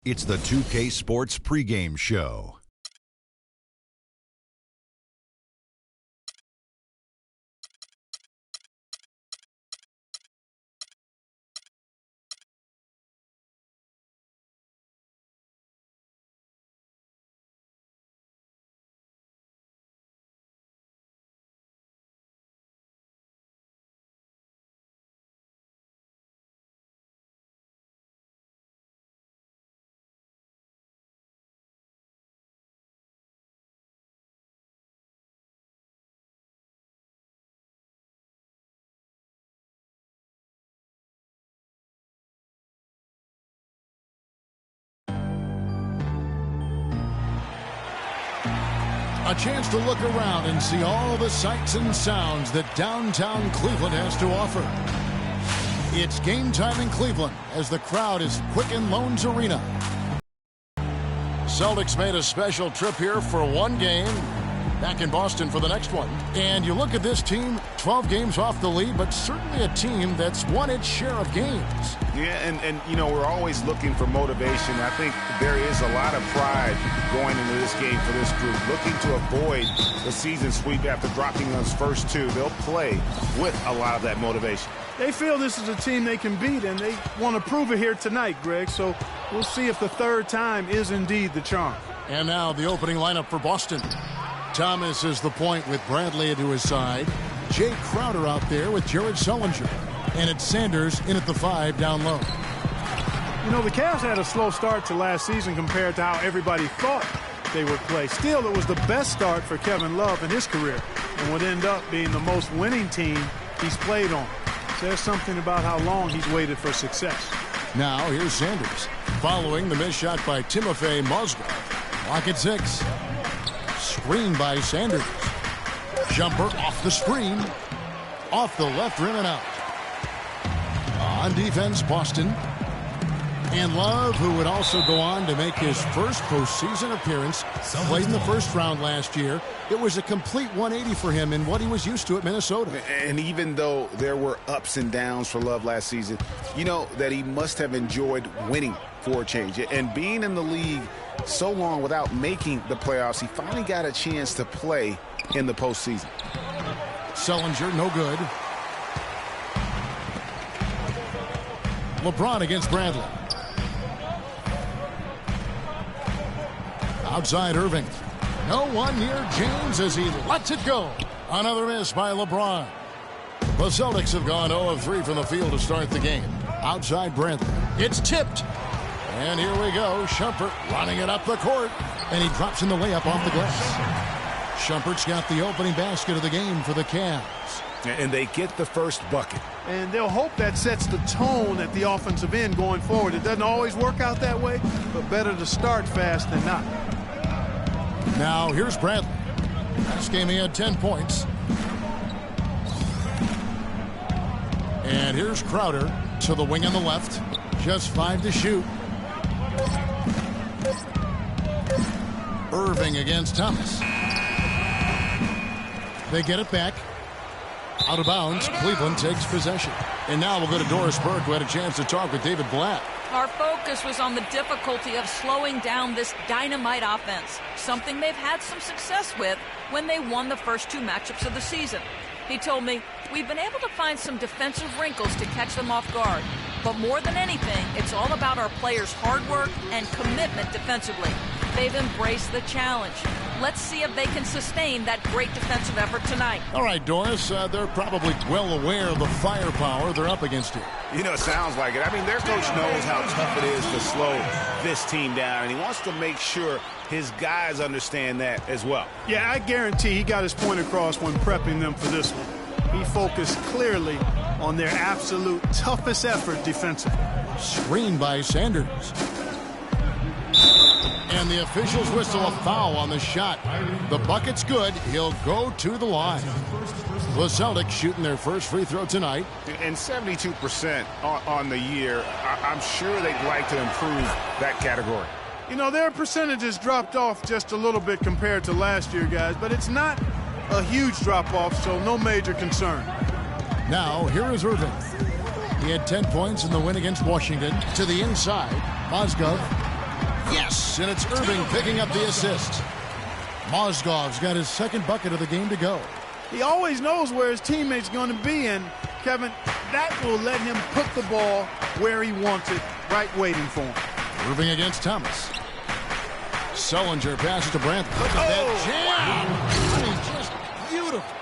It's the 2K Sports pregame show. A chance to look around and see all the sights and sounds that downtown Cleveland has to offer. It's game time in Cleveland as the crowd is Quicken Loans Arena. Celtics made a special trip here for one game, back in Boston for the next one. And you look at this team, 12 games off the lead, but certainly a team that's won its share of games. Yeah, and you know, we're always looking for motivation. I think there is a lot of pride going into this game for this group, looking to avoid the season sweep after dropping those first two. They'll play with a lot of that motivation. They feel this is a team they can beat, and they want to prove it here tonight, Greg. So we'll see if the third time is indeed the charm. And now the opening lineup for Boston. Thomas is the point with Bradley to his side. Jay Crowder out there with Jared Sullinger. And it's Sanders in at the 5 down low. You know, the Cavs had a slow start to last season compared to how everybody thought they would play. Still, it was the best start for Kevin Love in his career and would end up being the most winning team he's played on. Says something about how long he's waited for success. Now here's Sanders following the missed shot by Timofey Mozgov. Lock at 6. Screen by Sanders. Jumper off the screen. Off the left rim and out. On defense, Boston. And Love, who would also go on to make his first postseason appearance, played in the first round last year. It was a complete 180 for him in what he was used to at Minnesota. And even though there were ups and downs for Love last season, you know that he must have enjoyed winning for a change. And being in the league so long without making the playoffs, he finally got a chance to play in the postseason. Sullinger, no good. LeBron against Bradley. Outside Irving. No one near James as he lets it go. Another miss by LeBron. The Celtics have gone 0 of 3 from the field to start the game. Outside Bradley. It's tipped. And here we go. Shumpert running it up the court. And he drops in the layup off the glass. Shumpert's got the opening basket of the game for the Cavs. And they get the first bucket. And they'll hope that sets the tone at the offensive end going forward. It doesn't always work out that way, but better to start fast than not. Now here's Bradley. Last game he had 10 points. And here's Crowder to the wing on the left. Just 5 to shoot. Irving against Thomas. They get it back. Out of bounds, Cleveland takes possession. And now we'll go to Doris Burke, who had a chance to talk with David Blatt. Our focus was on the difficulty of slowing down this dynamite offense, something they've had some success with when they won the first 2 matchups of the season. He told me, we've been able to find some defensive wrinkles to catch them off guard. But more than anything, it's all about our players' hard work and commitment defensively. They've embraced the challenge. Let's see if they can sustain that great defensive effort tonight. All right, Doris, they're probably well aware of the firepower they're up against here. You know, it sounds like it. I mean, their coach knows how tough it is to slow this team down, and he wants to make sure his guys understand that as well. Yeah, I guarantee he got his point across when prepping them for this one. He focused clearly on their absolute toughest effort defensively. Screened by Sanders. And the officials whistle a foul on the shot. The bucket's good. He'll go to the line. The Celtics shooting their first free throw tonight. And 72% on the year. I'm sure they'd like to improve that category. You know, their percentages dropped off just a little bit compared to last year, guys, but it's not a huge drop-off, so no major concern. Now, here is Irving. He had 10 points in the win against Washington. To the inside, Mozgov. Yes, and it's Irving picking up the assist. Mozgov's got his second bucket of the game to go. He always knows where his teammate's going to be, and Kevin, that will let him put the ball where he wants it, right waiting for him. Irving against Thomas. Sullinger passes to Brandt. Look at that jam! I mean, just beautiful.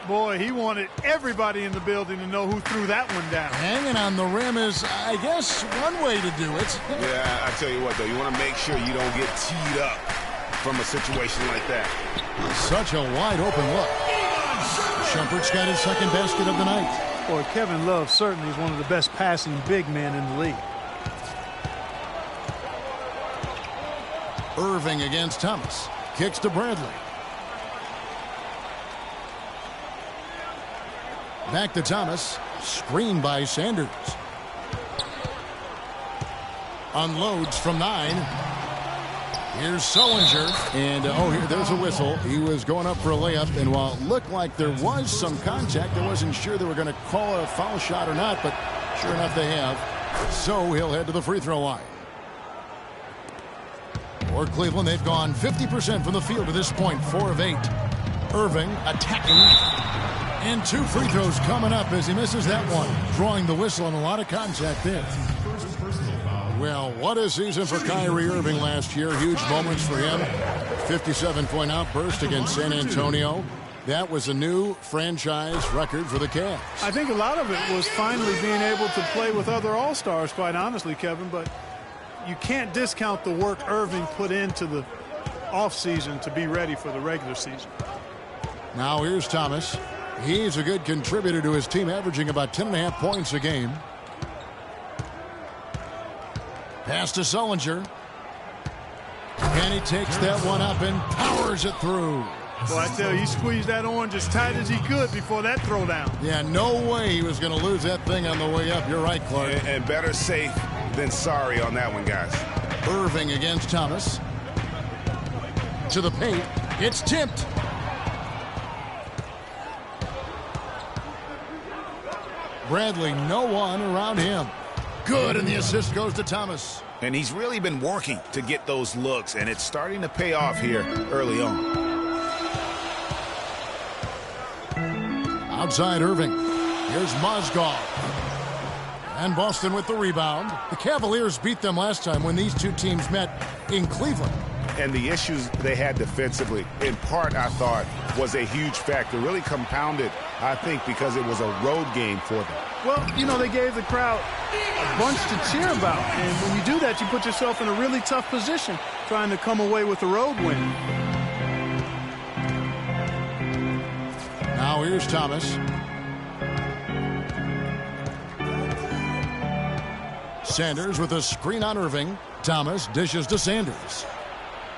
Boy, he wanted everybody in the building to know who threw that one down. Hanging on the rim is, I guess, one way to do it. Yeah, I tell you what, though, you want to make sure you don't get teed up from a situation like that. Such a wide open look. Shumpert's got his second basket of the night. Boy, Kevin Love certainly is one of the best passing big men in the league. Irving against Thomas. Kicks to Bradley. Back to Thomas. Screen by Sanders. Unloads from 9. Here's Sullinger. And, there's a whistle. He was going up for a layup. And while it looked like there was some contact, I wasn't sure they were going to call it a foul shot or not. But sure enough, they have. So he'll head to the free throw line. For Cleveland, they've gone 50% from the field to this point, 4 of 8. Irving attacking. And 2 free throws coming up as he misses that one. Drawing the whistle and a lot of contact there. Well, what a season for Kyrie Irving last year. Huge moments for him. 57-point outburst against San Antonio. That was a new franchise record for the Cavs. I think a lot of it was finally being able to play with other All-Stars, quite honestly, Kevin, but you can't discount the work Irving put into the offseason to be ready for the regular season. Now here's Thomas. He's a good contributor to his team, averaging about 10.5 points a game. Pass to Sullinger. And he takes that one up and powers it through. Well, I tell you, he squeezed that orange as tight as he could before that throwdown. Yeah, no way he was going to lose that thing on the way up. You're right, Clark. And better safe than sorry on that one, guys. Irving against Thomas. To the paint. It's tipped. Bradley, no one around him. Good, and the assist goes to Thomas. And he's really been working to get those looks, and it's starting to pay off here early on. Outside Irving. Here's Mozgov. And Boston with the rebound. The Cavaliers beat them last time when these two teams met in Cleveland. And the issues they had defensively, in part, I thought, was a huge factor. Really compounded, I think, because it was a road game for them. Well, you know, they gave the crowd a bunch to cheer about. And when you do that, you put yourself in a really tough position trying to come away with a road win. Now here's Thomas. Sanders with a screen on Irving. Thomas dishes to Sanders.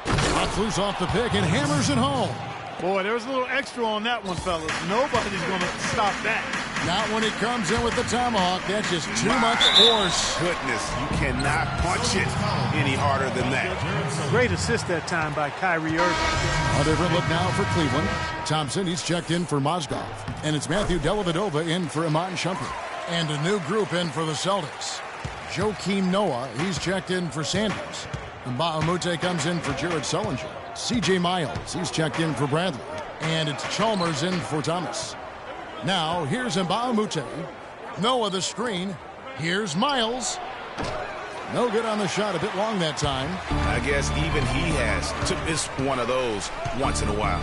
Knocks loose off the pick and hammers it home. Boy, there was a little extra on that one, fellas. Nobody's going to stop that. Not when he comes in with the tomahawk. That's just too much force. Goodness, you cannot punch it any harder than that. Great assist that time by Kyrie Irving. A different look now for Cleveland. Thompson, he's checked in for Mozgov. And it's Matthew Dellavedova in for Iman Shumpert. And a new group in for the Celtics. Joakim Noah, he's checked in for Sanders. And Bahamute comes in for Jared Sullinger. C.J. Miles, he's checked in for Bradley. And it's Chalmers in for Thomas. Now, here's Bahamute. Noah the screen. Here's Miles. No good on the shot, a bit long that time. I guess even he has to miss one of those once in a while.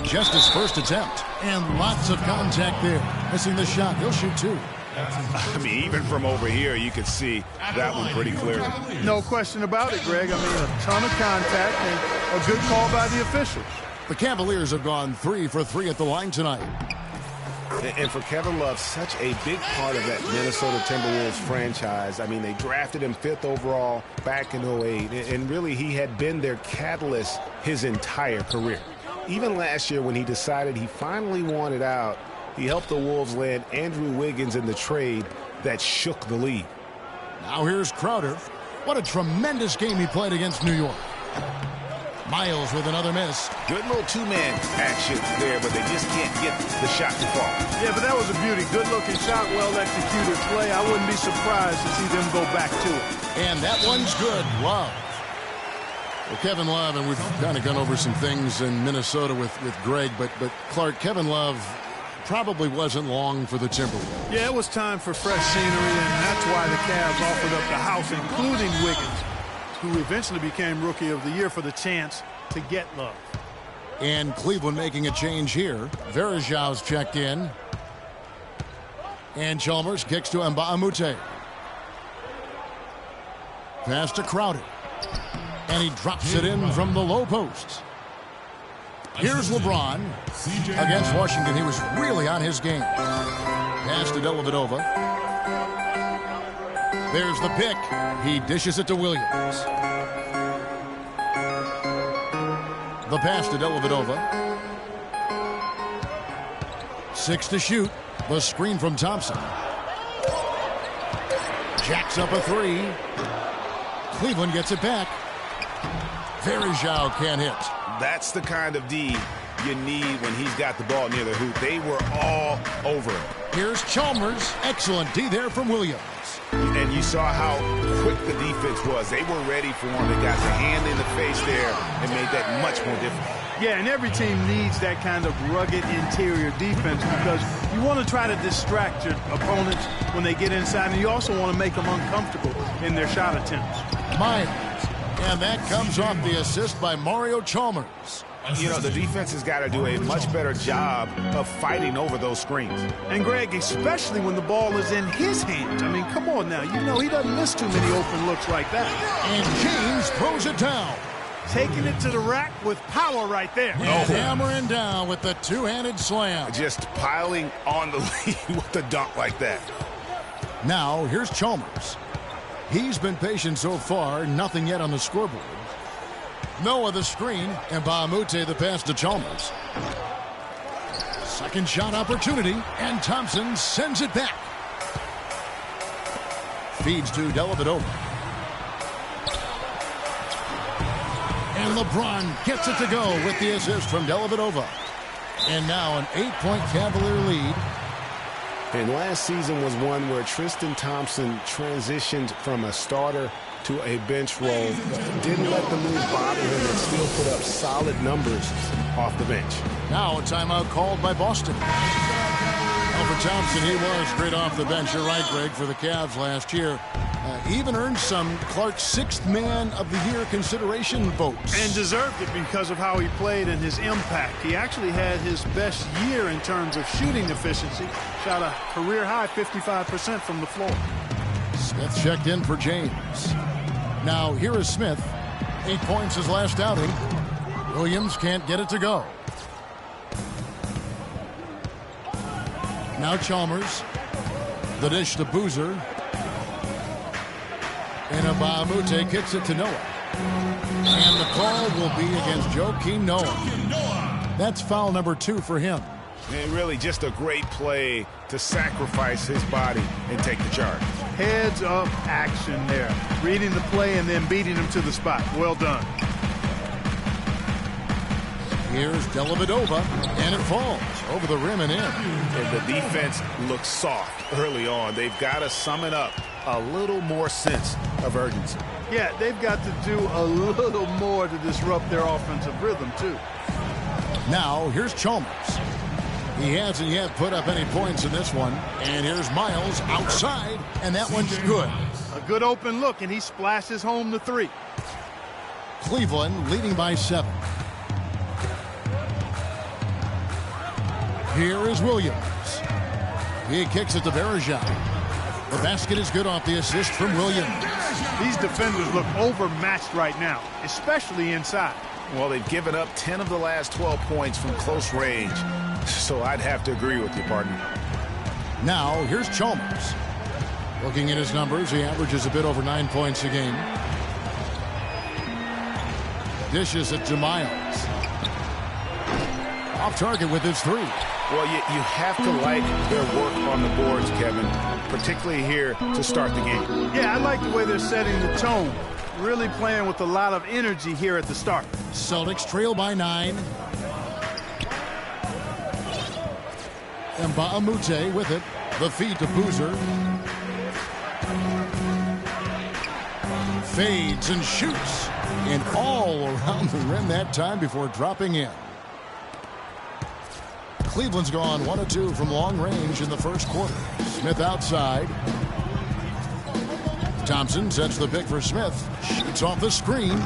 Just his first attempt. And lots of contact there. Missing the shot. He'll shoot 2. I mean, even from over here, you can see that one pretty clearly. No question about it, Greg. I mean, a ton of contact and a good call by the officials. The Cavaliers have gone 3 for 3 at the line tonight. And for Kevin Love, such a big part of that Minnesota Timberwolves franchise. I mean, they drafted him 5th overall back in 2008. And really, he had been their catalyst his entire career. Even last year when he decided he finally wanted out, he helped the Wolves land Andrew Wiggins in the trade that shook the league. Now here's Crowder. What a tremendous game he played against New York. Miles with another miss. Good little two-man action there, but they just can't get the shot to fall. Yeah, but that was a beauty. Good-looking shot, well-executed play. I wouldn't be surprised to see them go back to it. And that one's good. Love. Well, Kevin Love, and we've kind of gone over some things in Minnesota with Greg, but Clark, Kevin Love probably wasn't long for the Timberwolves. Yeah, it was time for fresh scenery, and that's why the Cavs offered up the house, including Wiggins, who eventually became Rookie of the Year, for the chance to get Love. And Cleveland making a change here. Varejão's checked in. And Chalmers kicks to Mbamute. Pass to Crowder. And he drops it in from the low post. Here's LeBron against Washington. He was really on his game. Pass to Dellavedova. There's the pick. He dishes it to Williams. The pass to Dellavedova. 6 to shoot. The screen from Thompson. Jacks up a 3. Cleveland gets it back. Varejão can't hit. That's the kind of D you need when he's got the ball near the hoop. They were all over him. Here's Chalmers. Excellent D there from Williams. And you saw how quick the defense was. They were ready for him. They got the hand in the face there and made that much more difficult. Yeah, and every team needs that kind of rugged interior defense because you want to try to distract your opponents when they get inside, and you also want to make them uncomfortable in their shot attempts. Myers. And that comes off the assist by Mario Chalmers. You know, the defense has got to do a much better job of fighting over those screens. And, Greg, especially when the ball is in his hands. I mean, come on now. You know he doesn't miss too many open looks like that. And James throws it down. Taking it to the rack with power right there. And hammering down with the two-handed slam. Just piling on the lead with a dunk like that. Now, here's Chalmers. He's been patient so far, nothing yet on the scoreboard. Noah the screen, and Mbamute the pass to Chalmers. Second shot opportunity, and Thompson sends it back. Feeds to Dellavedova. And LeBron gets it to go with the assist from Dellavedova. And now an 8-point Cavalier lead. And last season was one where Tristan Thompson transitioned from a starter to a bench role. Didn't let the move bother him and still put up solid numbers off the bench. Now a timeout called by Boston. Well, for Thompson, he was great off the bench. You're right, Greg, for the Cavs last year. Even earned some Clark's 6th Man of the Year consideration votes. And deserved it because of how he played and his impact. He actually had his best year in terms of shooting efficiency. Shot a career-high 55% from the floor. Smith checked in for James. Now, here is Smith. 8 points his last outing. Williams can't get it to go. Now Chalmers. The dish to Boozer. And Mbamute kicks it to Noah. And the call will be against Joakim Noah. That's foul number 2 for him. And really just a great play to sacrifice his body and take the charge. Heads up action there. Reading the play and then beating him to the spot. Well done. Here's Dellavedova, and it falls over the rim and in. And the defense looks soft early on. They've got to sum it up. A little more sense of urgency. Yeah, they've got to do a little more to disrupt their offensive rhythm, too. Now, here's Chalmers. He hasn't yet put up any points in this one. And here's Miles outside, and that one's good. A good open look, and he splashes home the 3. Cleveland leading by 7. Here is Williams. He kicks it to Varejão. The basket is good off the assist from Williams. These defenders look overmatched right now, especially inside. Well, they've given up 10 of the last 12 points from close range. So I'd have to agree with you, partner. Now, here's Chalmers. Looking at his numbers, he averages a bit over 9 points a game. Dishes it to Miles. Off target with his 3. Well, you have to like their work on the boards, Kevin, particularly here to start the game. Yeah, I like the way they're setting the tone. Really playing with a lot of energy here at the start. Celtics trail by 9. Mbamute with it. The feed to Boozer. Fades and shoots. And all around the rim that time before dropping in. Cleveland's gone 1 of 2 from long range in the first quarter. Smith outside. Thompson sets the pick for Smith. Shoots off the screen.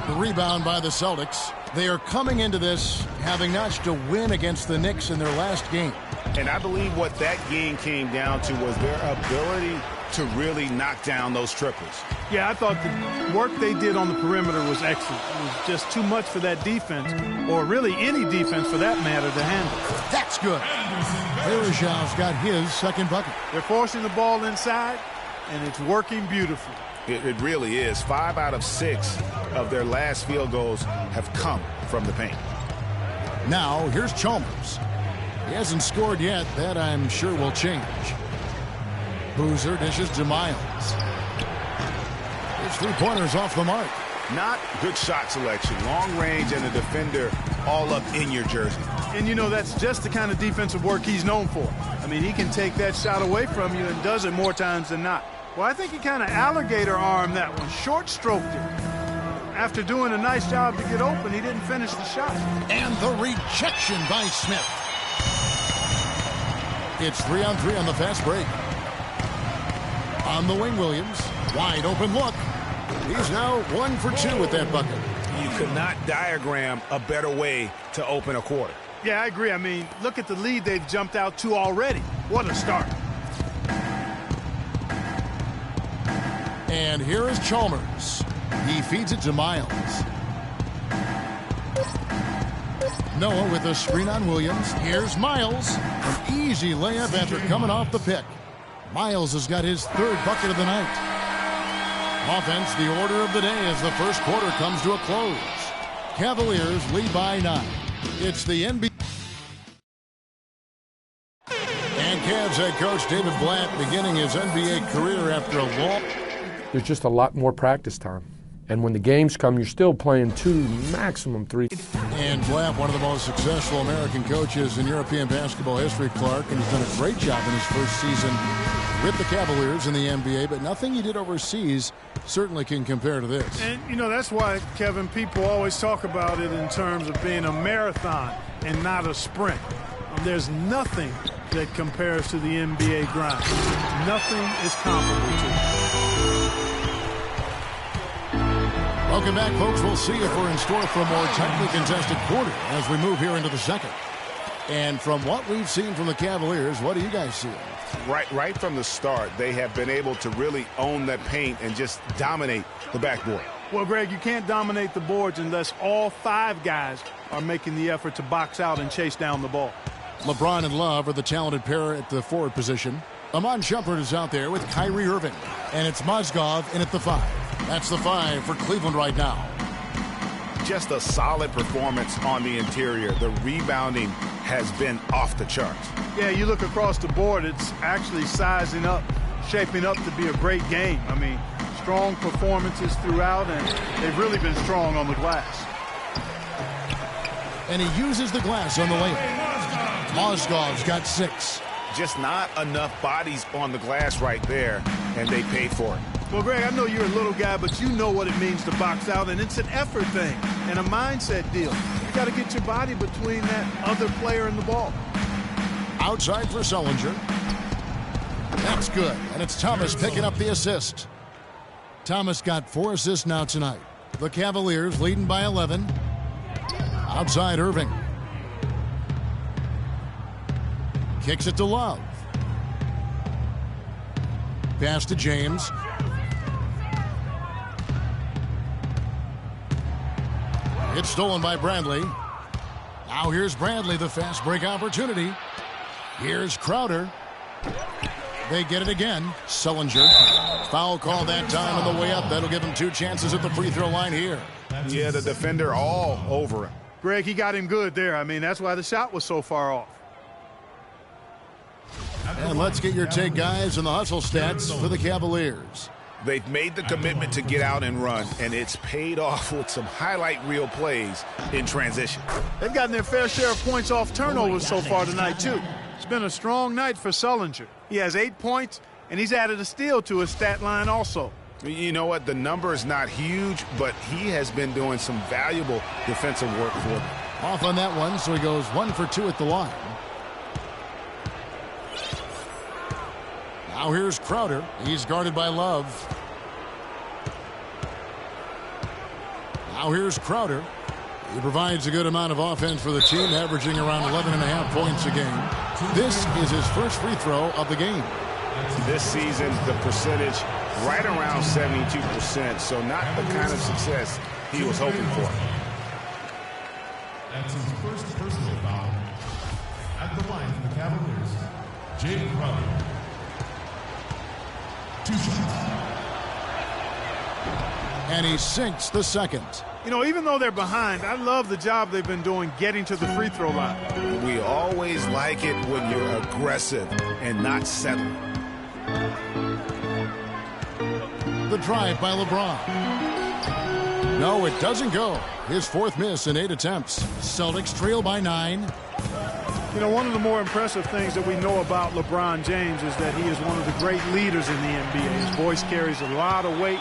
The rebound by the Celtics. They are coming into this having notched a win against the Knicks in their last game. And I believe what that game came down to was their ability to really knock down those triples. Yeah, I thought the work they did on the perimeter was excellent. It was just too much for that defense, or really any defense for that matter, to handle. That's good. Varejão's got his second bucket. They're forcing the ball inside, and it's working beautifully. It really is. 5 out of 6 of their last field goals have come from the paint. Now, here's Chalmers. He hasn't scored yet. That, I'm sure, will change. Boozer dishes to Miles. His three-pointers off the mark. Not good shot selection. Long range and a defender all up in your jersey. And, you know, that's just the kind of defensive work he's known for. I mean, he can take that shot away from you and does it more times than not. Well, I think he kind of alligator-armed that one, short-stroked it. After doing a nice job to get open, he didn't finish the shot. And the rejection by Smith. It's 3-on-3 on the fast break. On the wing, Williams. Wide open look. He's now 1 for 2 with that bucket. You could not diagram a better way to open a quarter. Yeah, I agree. I mean, look at the lead they've jumped out to already. What a start. And here is Chalmers. He feeds it to Miles. Noah with a screen on Williams. Here's Miles. An easy layup after coming off the pick. Miles has got his 3rd bucket of the night. Offense, the order of the day as the first quarter comes to a close. Cavaliers lead by 9. It's the NBA. And Cavs head coach David Blatt beginning his NBA career after a long... There's just a lot more practice time. And when the games come, you're still playing 2, maximum 3. And Blatt, one of the most successful American coaches in European basketball history, Clark, and he's done a great job in his first season with the Cavaliers in the NBA, but nothing he did overseas certainly can compare to this. And, you know, that's why, Kevin, people always talk about it in terms of being a marathon and not a sprint. There's nothing that compares to the NBA grind. Nothing is comparable to it. Welcome back, folks. We'll see if we're in store for a more tightly contested quarter as we move here into the second. And from what we've seen from the Cavaliers, what do you guys see? Right from the start, they have been able to really own that paint and just dominate the backboard. Well, Greg, you can't dominate the boards unless all 5 guys are making the effort to box out and chase down the ball. LeBron and Love are the talented pair at the forward position. Amon Shumpert is out there with Kyrie Irving. And it's Mozgov in at the 5. That's the 5 for Cleveland right now. Just a solid performance on the interior. The rebounding has been off the charts. Yeah, you look across the board, it's actually sizing up, shaping up to be a great game. I mean, strong performances throughout, and they've really been strong on the glass. And he uses the glass on the layup. Mozgov's got 6. Just not enough bodies on the glass right there, and they paid for it. Well, Greg, I know you're a little guy, but you know what it means to box out, and it's an effort thing and a mindset deal. You got to get your body between that other player and the ball. Outside for Sullinger. That's good, and it's Thomas picking up the assist. Thomas got 4 assists now tonight. The Cavaliers leading by 11. Outside Irving. Kicks it to Love. Pass to James. It's stolen by Bradley. Now here's Bradley, the fast break opportunity. Here's Crowder. They get it again. Sullinger. Foul call that time on the way up. That'll give him 2 chances at the free throw line here. Yeah, the defender all over him. Greg, he got him good there. I mean, that's why the shot was so far off. And let's get your take, guys, on the hustle stats for the Cavaliers. They've made the commitment to get out and run, and it's paid off with some highlight reel plays in transition. They've gotten their fair share of points off turnovers so far tonight, too. It's been a strong night for Sullinger. He has 8 points, and he's added a steal to his stat line also. You know what? The number is not huge, but he has been doing some valuable defensive work for them. Off on that one, so he goes 1 for 2 at the line. Now here's Crowder. He's guarded by Love. Now here's Crowder. He provides a good amount of offense for the team, averaging around 11.5 points a game. This is his first free throw of the game. This season, the percentage right around 72%, so not the kind of success he was hoping for. That's his first personal foul. At the line for the Cavaliers, Jay Crowder. 2 shots. And he sinks the second. You know, even though they're behind, I love the job they've been doing getting to the free throw line. We always like it when you're aggressive and not settling. The drive by LeBron. No, it doesn't go. His 4th miss in 8 attempts. Celtics trail by 9. You know, one of the more impressive things that we know about LeBron James is that he is one of the great leaders in the NBA. His voice carries a lot of weight,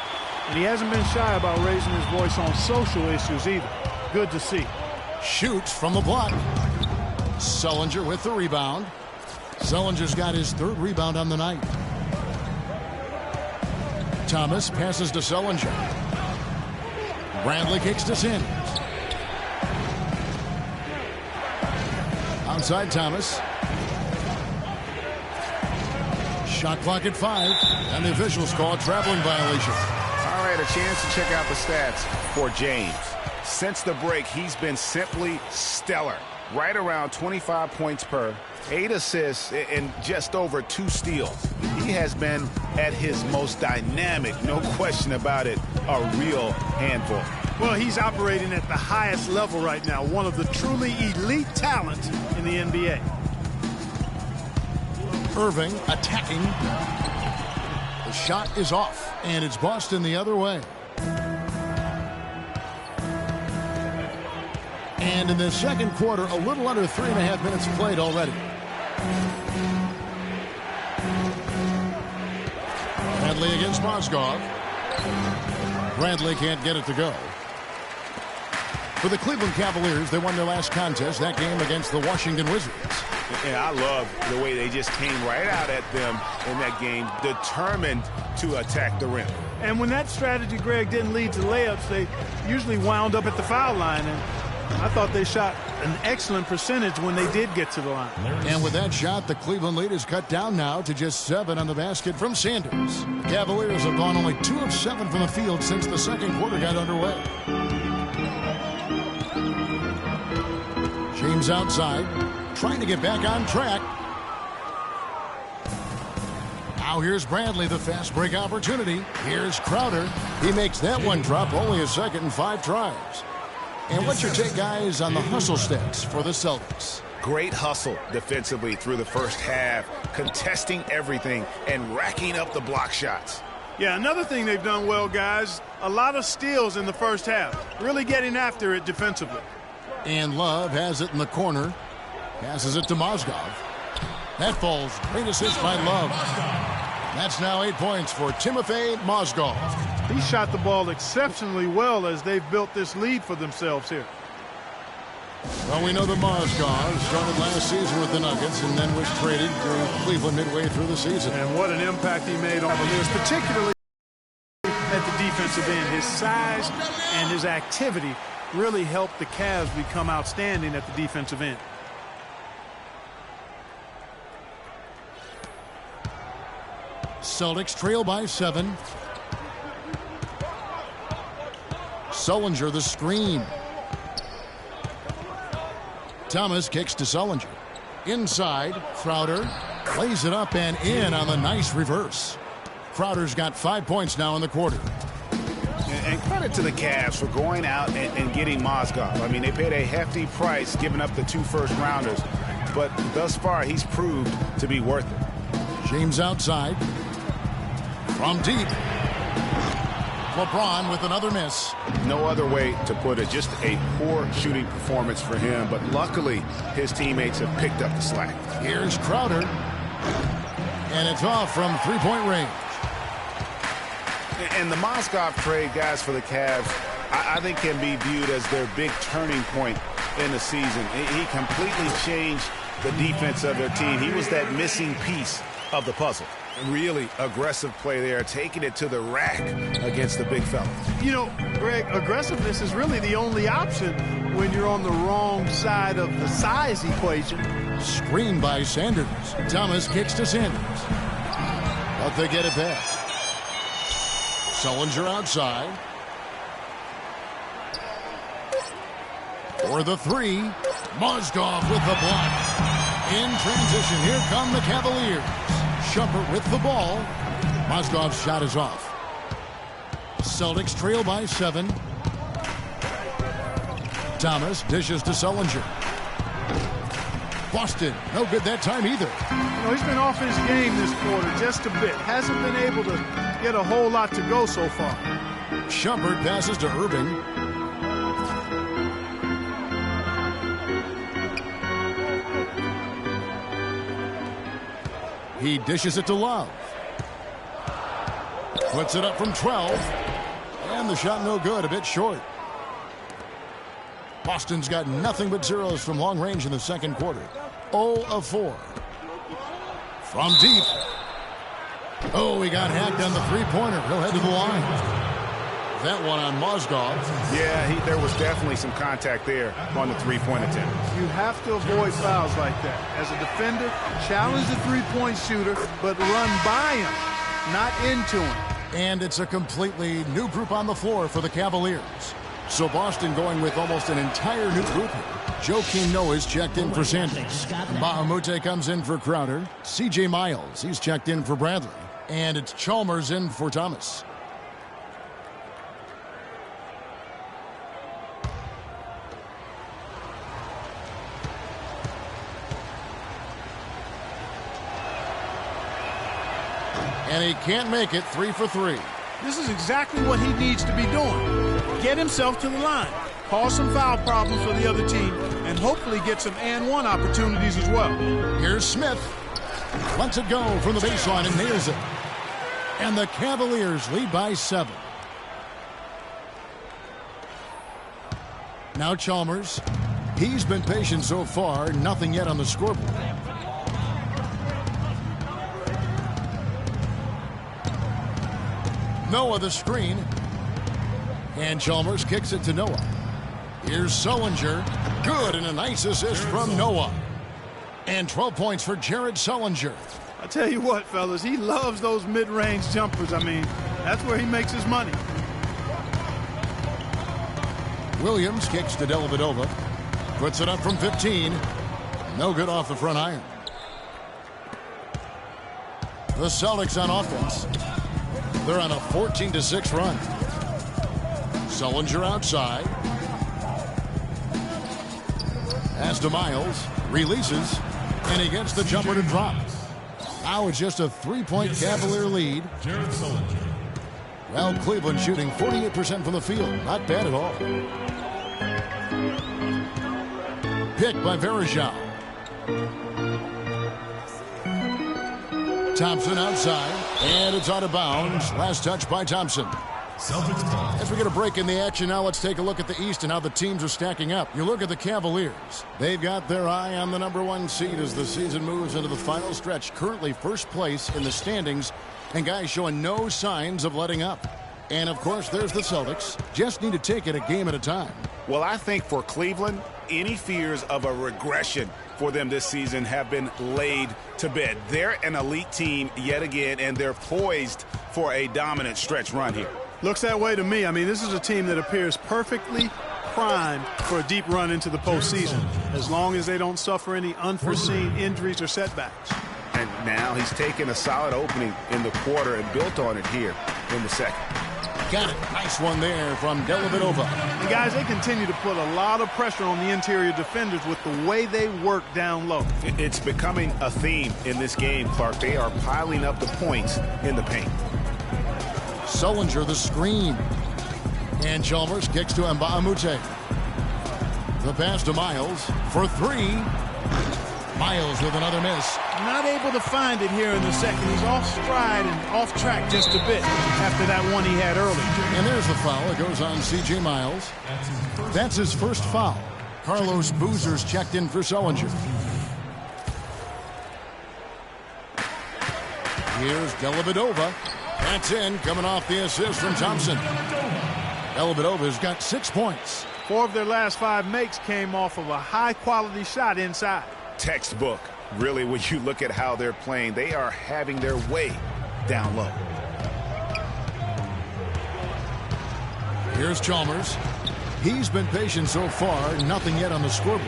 and he hasn't been shy about raising his voice on social issues either. Good to see. Shoots from the block. Sullinger with the rebound. Sullinger's got his 3rd rebound on the night. Thomas passes to Sullinger. Bradley kicks to Sanders. Outside Thomas. Shot clock at 5, and the officials call a traveling violation. All right, a chance to check out the stats for James. Since the break, he's been simply stellar. Right around 25 points per, 8 assists, and just over 2 steals. He has been at his most dynamic, no question about it, a real handful. Well, he's operating at the highest level right now, one of the truly elite talents in the NBA. Irving attacking. The shot is off, and it's Boston the other way. And in the second quarter, a little under 3.5 minutes played already. Bradley against Mozgov. Bradley can't get it to go. For the Cleveland Cavaliers, they won their last contest, that game against the Washington Wizards. And I love the way they just came right out at them in that game, determined to attack the rim. And when that strategy, Greg, didn't lead to layups, they usually wound up at the foul line. And I thought they shot an excellent percentage when they did get to the line. And with that shot, the Cleveland lead is cut down now to just 7 on the basket from Sanders. The Cavaliers have gone only 2 of 7 from the field since the second quarter got underway. James outside, trying to get back on track. Now here's Bradley, the fast break opportunity. Here's Crowder. He makes that one drop, only a second in 5 tries. And what's your take, guys, on the hustle stats for the Celtics? Great hustle defensively through the first half, contesting everything and racking up the block shots. Yeah, another thing they've done well, guys, a lot of steals in the first half, really getting after it defensively. And Love has it in the corner, passes it to Mozgov. That falls. Great assist by Love. That's now 8 points for Timofey Mozgov. He shot the ball exceptionally well as they've built this lead for themselves here. Well, we know that Mozgov started last season with the Nuggets and then was traded to Cleveland midway through the season. And what an impact he made on the Cavaliers, particularly at the defensive end. His size and his activity really helped the Cavs become outstanding at the defensive end. Celtics trail by 7. Sullinger the screen. Thomas kicks to Sullinger. Inside, Crowder lays it up and in on the nice reverse. Crowder's got 5 points now in the quarter. And credit to the Cavs for going out and getting Mozgov. I mean, they paid a hefty price giving up the 2 first-rounders. But thus far, he's proved to be worth it. James outside. From deep. LeBron with another miss. No other way to put it. Just a poor shooting performance for him. But luckily, his teammates have picked up the slack. Here's Crowder. And it's off from 3-point range. And the Mozgov trade, guys, for the Cavs, I think can be viewed as their big turning point in the season. He completely changed the defense of their team. He was that missing piece of the puzzle. Really aggressive play there, taking it to the rack against the big fella. You know, Greg, aggressiveness is really the only option when you're on the wrong side of the size equation. Screen by Sanders. Thomas kicks to Sanders. But they get it back. Sullinger outside. For the three. Mozgov with the block. In transition, here come the Cavaliers. Shumpert with the ball. Mozgov's shot is off. Celtics trail by 7. Thomas dishes to Sullinger. Boston, no good that time either. You know, he's been off his game this quarter just a bit. Hasn't been able to get a whole lot to go so far. Shumpert passes to Irving. He dishes it to Love. Puts it up from 12. And the shot no good, a bit short. Boston's got nothing but zeros from long range in the second quarter. 0 of 4. From deep. Oh, he got hacked on the three-pointer. He'll head to the line. That one on Mozgov. Yeah, there was definitely some contact there on the three-point attempt. You have to avoid fouls like that. As a defender, challenge the three-point shooter, but run by him, not into him. And it's a completely new group on the floor for the Cavaliers. So Boston going with almost an entire new group here. Joakim Noah is checked in for Sanders. Bahamute comes in for Crowder. C.J. Miles, he's checked in for Bradley. And it's Chalmers in for Thomas. And he can't make it. 3 for 3. This is exactly what he needs to be doing. Get himself to the line, cause some foul problems for the other team, and hopefully get some and-one opportunities as well. Here's Smith. Lets it go from the baseline and nails it. And the Cavaliers lead by 7. Now Chalmers. He's been patient so far. Nothing yet on the scoreboard. Noah the screen. And Chalmers kicks it to Noah. Here's Sullinger. Good, and a nice assist from Noah. And 12 points for Jared Sullinger. I tell you what, fellas, he loves those mid-range jumpers. I mean, that's where he makes his money. Williams kicks to Dellavedova. Puts it up from 15. No good off the front iron. The Celtics on offense. They're on a 14-6 run. Sullinger outside. Pass to Miles. Releases. And he gets the jumper to drop. Now it's just a 3-point Cavalier lead. Jared Sullinger. Well, Cleveland shooting 48% from the field. Not bad at all. Picked by Varejao. Thompson outside. And it's out of bounds. Last touch by Thompson. Celtics ball. As we get a break in the action now, let's take a look at the East and how the teams are stacking up. You look at the Cavaliers. They've got their eye on the #1 seed as the season moves into the final stretch. Currently first place in the standings, and guys showing no signs of letting up. And, of course, there's the Celtics. Just need to take it a game at a time. Well, I think for Cleveland, any fears of a regression for them this season have been laid to bed. They're an elite team yet again, and they're poised for a dominant stretch run here. Looks that way to me. I mean, this is a team that appears perfectly primed for a deep run into the postseason, as long as they don't suffer any unforeseen injuries or setbacks. And now he's taken a solid opening in the quarter and built on it here in the second. Got it. Nice one there from Dellavedova. And guys, they continue to put a lot of pressure on the interior defenders with the way they work down low. It's becoming a theme in this game, Clark. They are piling up the points in the paint. Sullinger the screen. And Chalmers kicks to Mbaamute. The pass to Miles for 3. Miles with another miss. not able to find it here in the second. He's off stride and off track just a bit after that one he had early. And there's the foul. It goes on C.J. Miles. That's his first foul. Carlos Boozer's checked in for Sullinger. Here's Dellavedova. That's in, coming off the assist from Thompson. Dellavedova's got 6 points. 4 of their last 5 makes came off of a high-quality shot inside. Textbook. Really, when you look at how they're playing, they are having their way down low. Here's Chalmers. He's been patient so far, nothing yet on the scoreboard.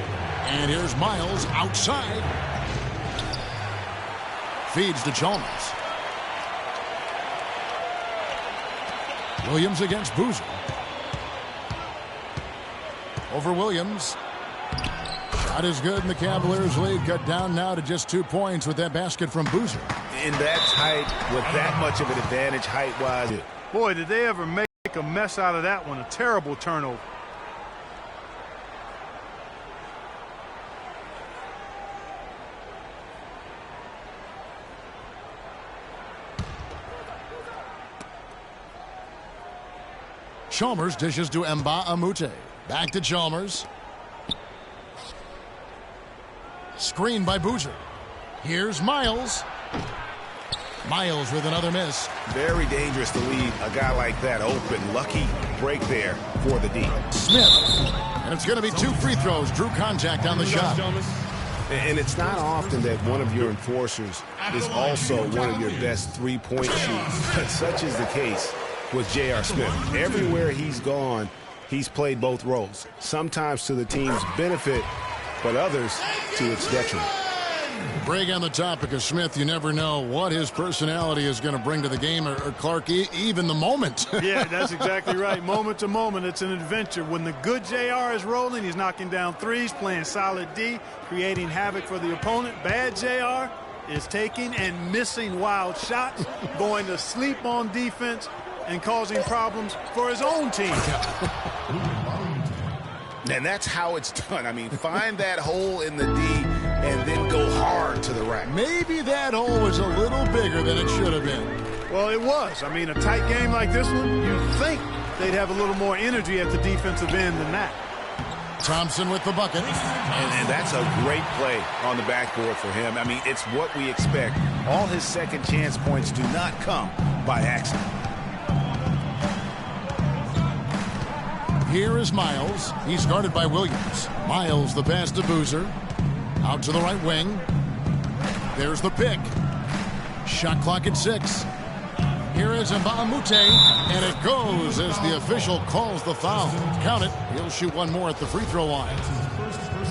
And here's Miles outside. Feeds to Chalmers. Williams against Boozer. Over Williams. Shot is good, and the Cavaliers lead cut down now to just 2 points with that basket from Boozer. In that tight, with that much of an advantage height-wise. Boy, did they ever make a mess out of that one. A terrible turnover. Chalmers dishes to Mbah-a-Moute. Back to Chalmers. Screen by Boozer. Here's Miles. Miles with another miss. Very dangerous to leave a guy like that open. Lucky break there for the D. Smith. And it's going to be 2 free throws. Drew contact on the shot. And it's not often that one of your enforcers is also one of your best three-point shooters. But such is the case with J.R. Smith. Everywhere he's gone, he's played both roles. Sometimes to the team's benefit, but others to its detriment. Greg, on the topic of Smith, you never know what his personality is going to bring to the game, or Clark, even the moment. Yeah, that's exactly right. Moment to moment, it's an adventure. When the good JR is rolling, he's knocking down threes, playing solid D, creating havoc for the opponent. Bad JR is taking and missing wild shots, going to sleep on defense, and causing problems for his own team. And that's how it's done. I mean, find that hole in the D and then go hard to the rack. Maybe that hole was a little bigger than it should have been. Well, it was. I mean, a tight game like this one, you'd think they'd have a little more energy at the defensive end than that. Thompson with the bucket. And that's a great play on the backboard for him. I mean, it's what we expect. All his second chance points do not come by accident. Here is Miles. He's guarded by Williams. Miles, the pass to Boozer. Out to the right wing. There's the pick. Shot clock at 6. Here is Mbah-a-Moute, and it goes as the official calls the foul. Count it. He'll shoot one more at the free throw line.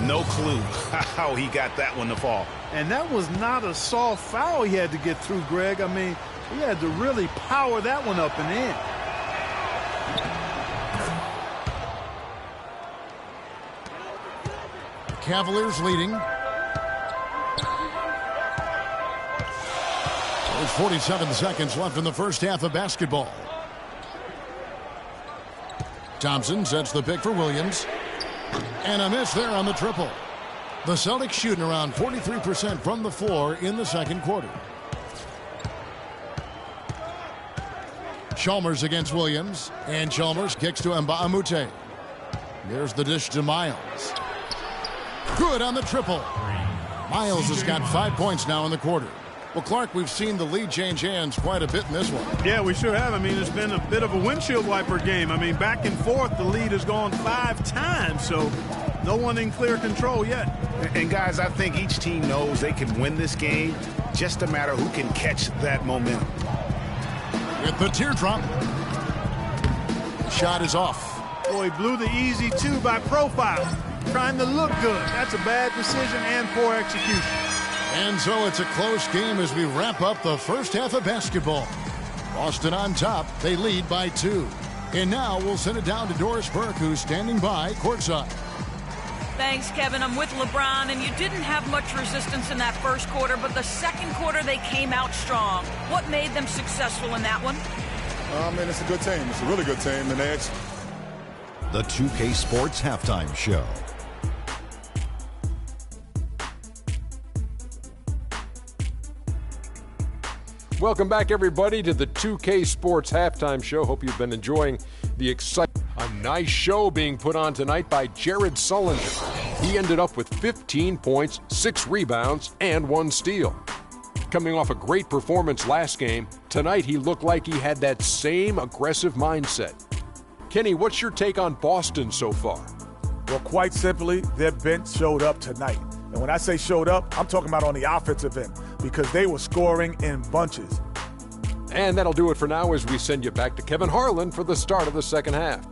No clue how he got that one to fall. And that was not a soft foul he had to get through, Greg. I mean, he had to really power that one up and in. Cavaliers leading. There's 47 seconds left in the first half of basketball. Thompson sets the pick for Williams. And a miss there on the triple. The Celtics shooting around 43% from the floor in the second quarter. Chalmers against Williams. And Chalmers kicks to Mbah-a-Moute. There's the dish to Miles. Good on the triple. Miles has got 5 points now in the quarter. Well, Clark, we've seen the lead change hands quite a bit in this one. Yeah, we sure have. I mean, it's been a bit of a windshield wiper game. I mean, back and forth, the lead has gone 5 times, so no one in clear control yet. And, guys, I think each team knows they can win this game. Just a matter who can catch that momentum. With the teardrop. The shot is off. Boy, he blew the easy 2 by profile. Trying to look good. That's a bad decision and poor execution. And so it's a close game as we wrap up the first half of basketball. Boston on top. They lead by 2. And now we'll send it down to Doris Burke, who's standing by courtside. Thanks, Kevin. I'm with LeBron, and you didn't have much resistance in that first quarter, but the second quarter they came out strong. What made them successful in that one? Man, it's a good team. It's a really good team. And the 2K Sports Halftime Show. Welcome back, everybody, to the 2K Sports Halftime Show. Hope you've been enjoying the excitement. A nice show being put on tonight by Jared Sullinger. He ended up with 15 points, 6 rebounds, and 1 steal. Coming off a great performance last game, tonight he looked like he had that same aggressive mindset. Kenny, what's your take on Boston so far? Well, quite simply, their bench showed up tonight. And when I say showed up, I'm talking about on the offensive end, because they were scoring in bunches. And that'll do it for now as we send you back to Kevin Harlan for the start of the second half.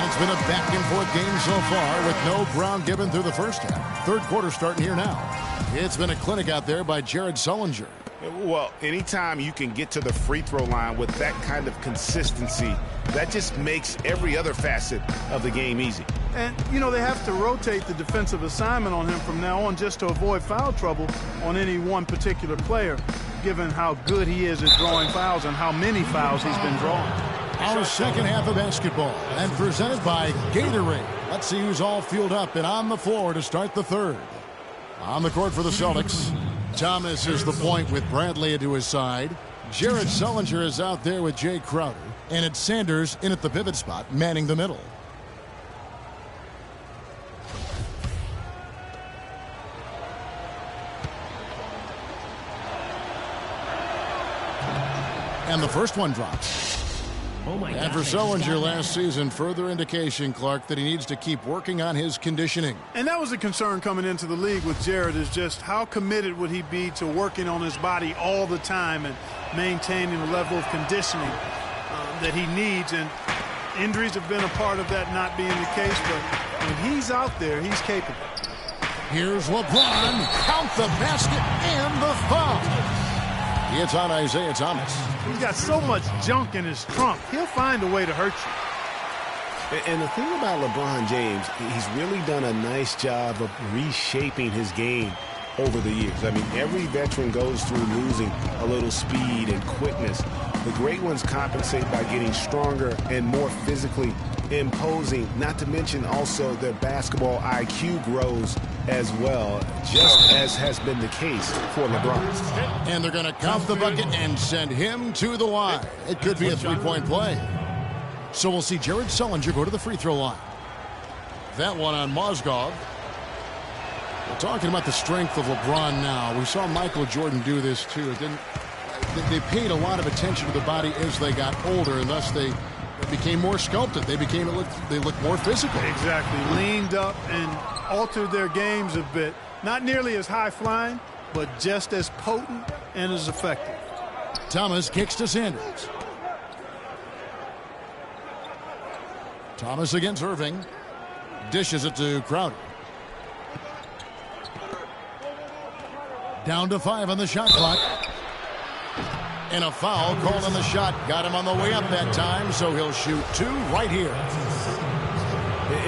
It's been a back-and-forth game so far with no ground given through the first half. Third quarter starting here now. It's been a clinic out there by Jared Sullinger. Well, anytime you can get to the free throw line with that kind of consistency, that just makes every other facet of the game easy. And, you know, they have to rotate the defensive assignment on him from now on just to avoid foul trouble on any one particular player, given how good he is at drawing fouls and how many fouls he's been drawing. Our second half of basketball, and presented by Gatorade. Let's see who's all fueled up and on the floor to start the third. On the court for the Celtics, Thomas is the point with Bradley to his side. Jared Sullinger is out there with Jay Crowder. And it's Sanders in at the pivot spot, manning the middle. And the first one drops. And for Sullinger last season, further indication, Clark, that he needs to keep working on his conditioning. And that was a concern coming into the league with Jared, is just how committed would he be to working on his body all the time and maintaining the level of conditioning that he needs. And injuries have been a part of that not being the case, but when he's out there, he's capable. Here's LeBron. Count the basket and the foul. It's on Isaiah Thomas. He's got so much junk in his trunk. He'll find a way to hurt you. And the thing about LeBron James, he's really done a nice job of reshaping his game over the years. I mean, every veteran goes through losing a little speed and quickness. The great ones compensate by getting stronger and more physically imposing, not to mention also their basketball IQ grows as well, just as has been the case for LeBron. And they're going to count the bucket and send him to the line. It could be a three-point play. So we'll see Jared Sullinger go to the free throw line. That one on Mozgov. We're talking about the strength of LeBron now. We saw Michael Jordan do this too. They paid a lot of attention to the body as they got older, and thus they became more sculpted. They looked more physical. Exactly. Leaned up and altered their games a bit. Not nearly as high flying, but just as potent and as effective. Thomas kicks to Sanders. Thomas against Irving. Dishes it to Crowder. Down to 5 on the shot clock. And a foul called on the shot. Got him on the way up that time, so he'll shoot 2 right here.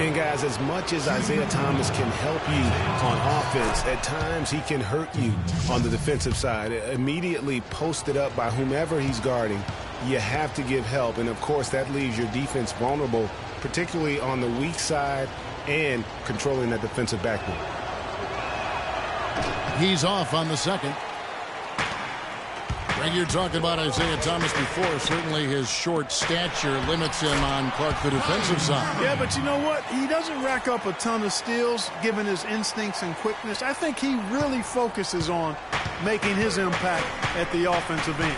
And guys, as much as Isaiah Thomas can help you on offense, at times he can hurt you on the defensive side. Immediately posted up by whomever he's guarding, you have to give help. And, of course, that leaves your defense vulnerable, particularly on the weak side and controlling that defensive backboard. He's off on the second. Greg, you're talking about Isaiah Thomas before. Certainly his short stature limits him on Clark, the defensive side. Yeah, but you know what? He doesn't rack up a ton of steals given his instincts and quickness. I think he really focuses on making his impact at the offensive end.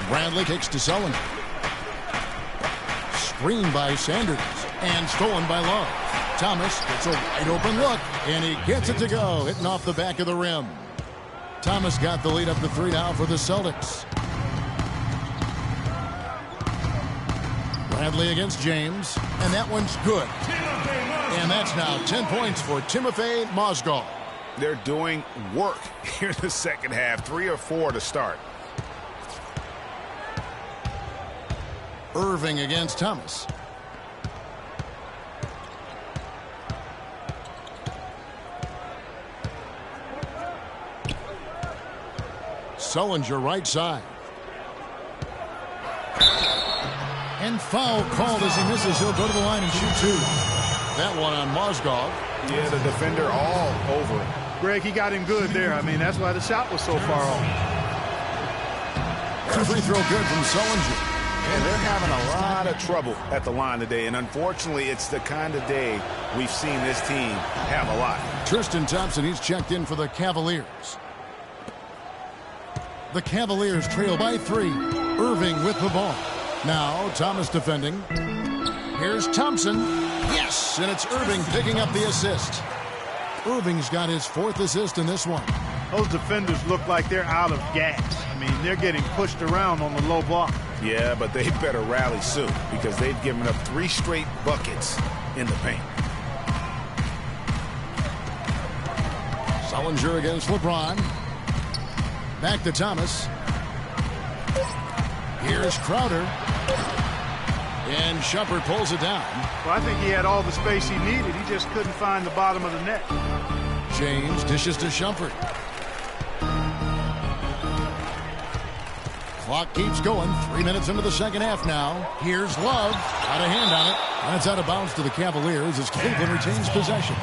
Bradley kicks to Sullinger. Screened by Sanders and stolen by Love. Thomas gets a wide open look, and he gets it to go, hitting off the back of the rim. Thomas got the lead up to 3 now for the Celtics. Bradley against James, and that one's good. And that's now 10 points for Timofey Mozgov. They're doing work here in the second half, 3 or 4 to start. Irving against Thomas. Sullinger right side. And foul called as he misses. He'll go to the line and shoot 2. That one on Mozgov. Yeah, the defender all over it. Greg, he got him good there. I mean, that's why the shot was so far off. Free throw good from Sullinger. And they're having a lot of trouble at the line today. And unfortunately, it's the kind of day we've seen this team have a lot. Tristan Thompson, he's checked in for the Cavaliers. The Cavaliers trail by 3. Irving with the ball. Now Thomas defending. Here's Thompson. Yes, and it's Irving picking up the assist. Irving's got his 4th assist in this one. Those defenders look like they're out of gas. I mean, they're getting pushed around on the low block. Yeah, but they better rally soon because they've given up 3 straight buckets in the paint. Sullinger against LeBron. Back to Thomas. Here's Crowder. And Shumpert pulls it down. Well, I think he had all the space he needed. He just couldn't find the bottom of the net. James dishes to Shumpert. Clock keeps going. 3 minutes into the second half now. Here's Love. Got a hand on it. That's out of bounds to the Cavaliers as Cleveland retains possession.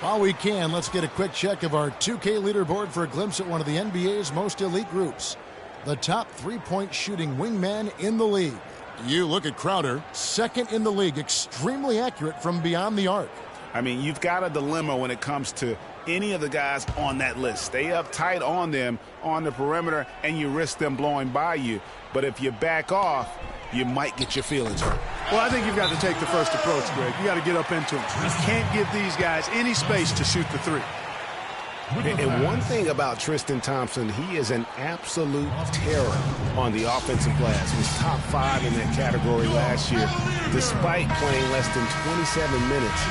While we can, let's get a quick check of our 2K leaderboard for a glimpse at one of the NBA's most elite groups. The top 3-point shooting wingman in the league. You look at Crowder, 2nd in the league, extremely accurate from beyond the arc. I mean, you've got a dilemma when it comes to any of the guys on that list. Stay up tight on them on the perimeter, and you risk them blowing by you. But if you back off, you might get your feelings hurt. Well, I think you've got to take the first approach, Greg. You got to get up into them. You can't give these guys any space to shoot the 3. And one thing about Tristan Thompson, he is an absolute terror on the offensive glass. He was top 5 in that category last year, despite playing less than 27 minutes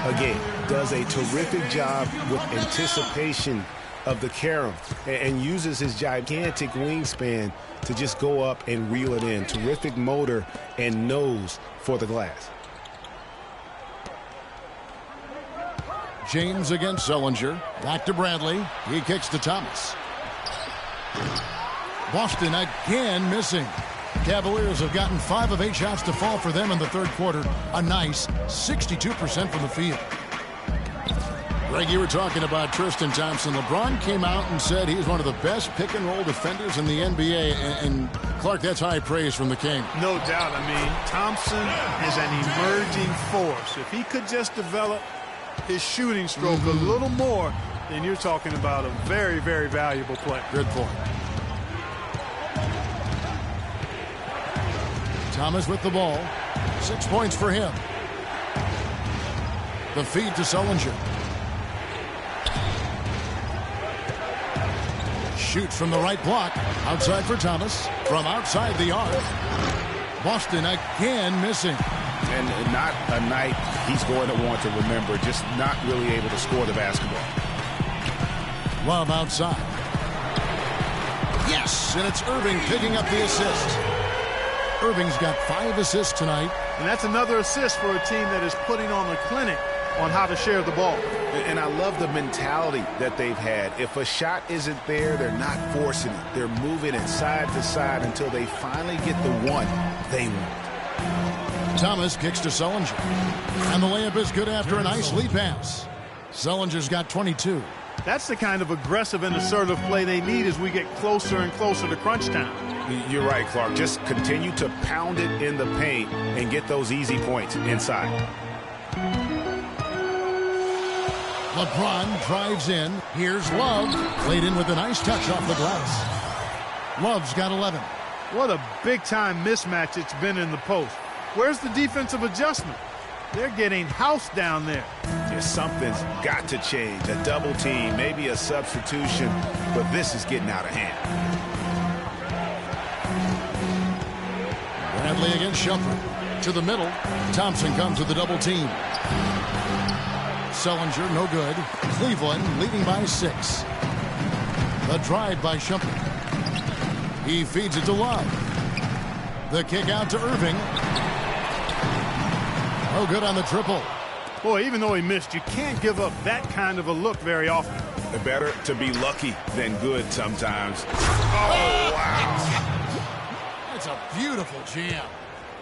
a game. Does a terrific job with anticipation of the carom and uses his gigantic wingspan to just go up and reel it in. Terrific motor and nose for the glass. James against Sullinger. Back to Bradley. He kicks to Thomas. Boston again missing. Cavaliers have gotten 5 of 8 shots to fall for them in the third quarter. A nice 62% from the field. Greg, you were talking about Tristan Thompson. LeBron came out and said he's one of the best pick-and-roll defenders in the NBA. And Clark, that's high praise from the King. No doubt. I mean, Thompson is an emerging force. If he could just develop his shooting stroke a little more, then you're talking about a very, very valuable player. Good point. Thomas with the ball. 6 points for him. The feed to Sullinger. Shoots from the right block. Outside for Thomas. From outside the arc. Boston again missing. And not a night he's going to want to remember. Just not really able to score the basketball. Love outside. Yes, and it's Irving picking up the assist. Irving's got 5 assists tonight. And that's another assist for a team that is putting on a clinic on how to share the ball. And I love the mentality that they've had. If a shot isn't there, they're not forcing it. They're moving it side to side until they finally get the one they want. Thomas kicks to Sullinger. And the layup is good after a nice lead pass. Sullinger's got 22. That's the kind of aggressive and assertive play they need as we get closer and closer to crunch time. You're right, Clark. Just continue to pound it in the paint and get those easy points inside. LeBron drives in. Here's Love. Played in with a nice touch off the glass. Love's got 11. What a big-time mismatch it's been in the post. Where's the defensive adjustment? They're getting housed down there. Yeah, something's got to change. A double team, maybe a substitution, but this is getting out of hand. Bradley against Shumpert. To the middle. Thompson comes with the double team. Sullinger, no good. Cleveland leading by 6. The drive by Shumpert. He feeds it to Love. The kick out to Irving. No good on the triple. Boy, even though he missed, you can't give up that kind of a look very often. Better to be lucky than good sometimes. Oh, wow. That's That's a beautiful jam.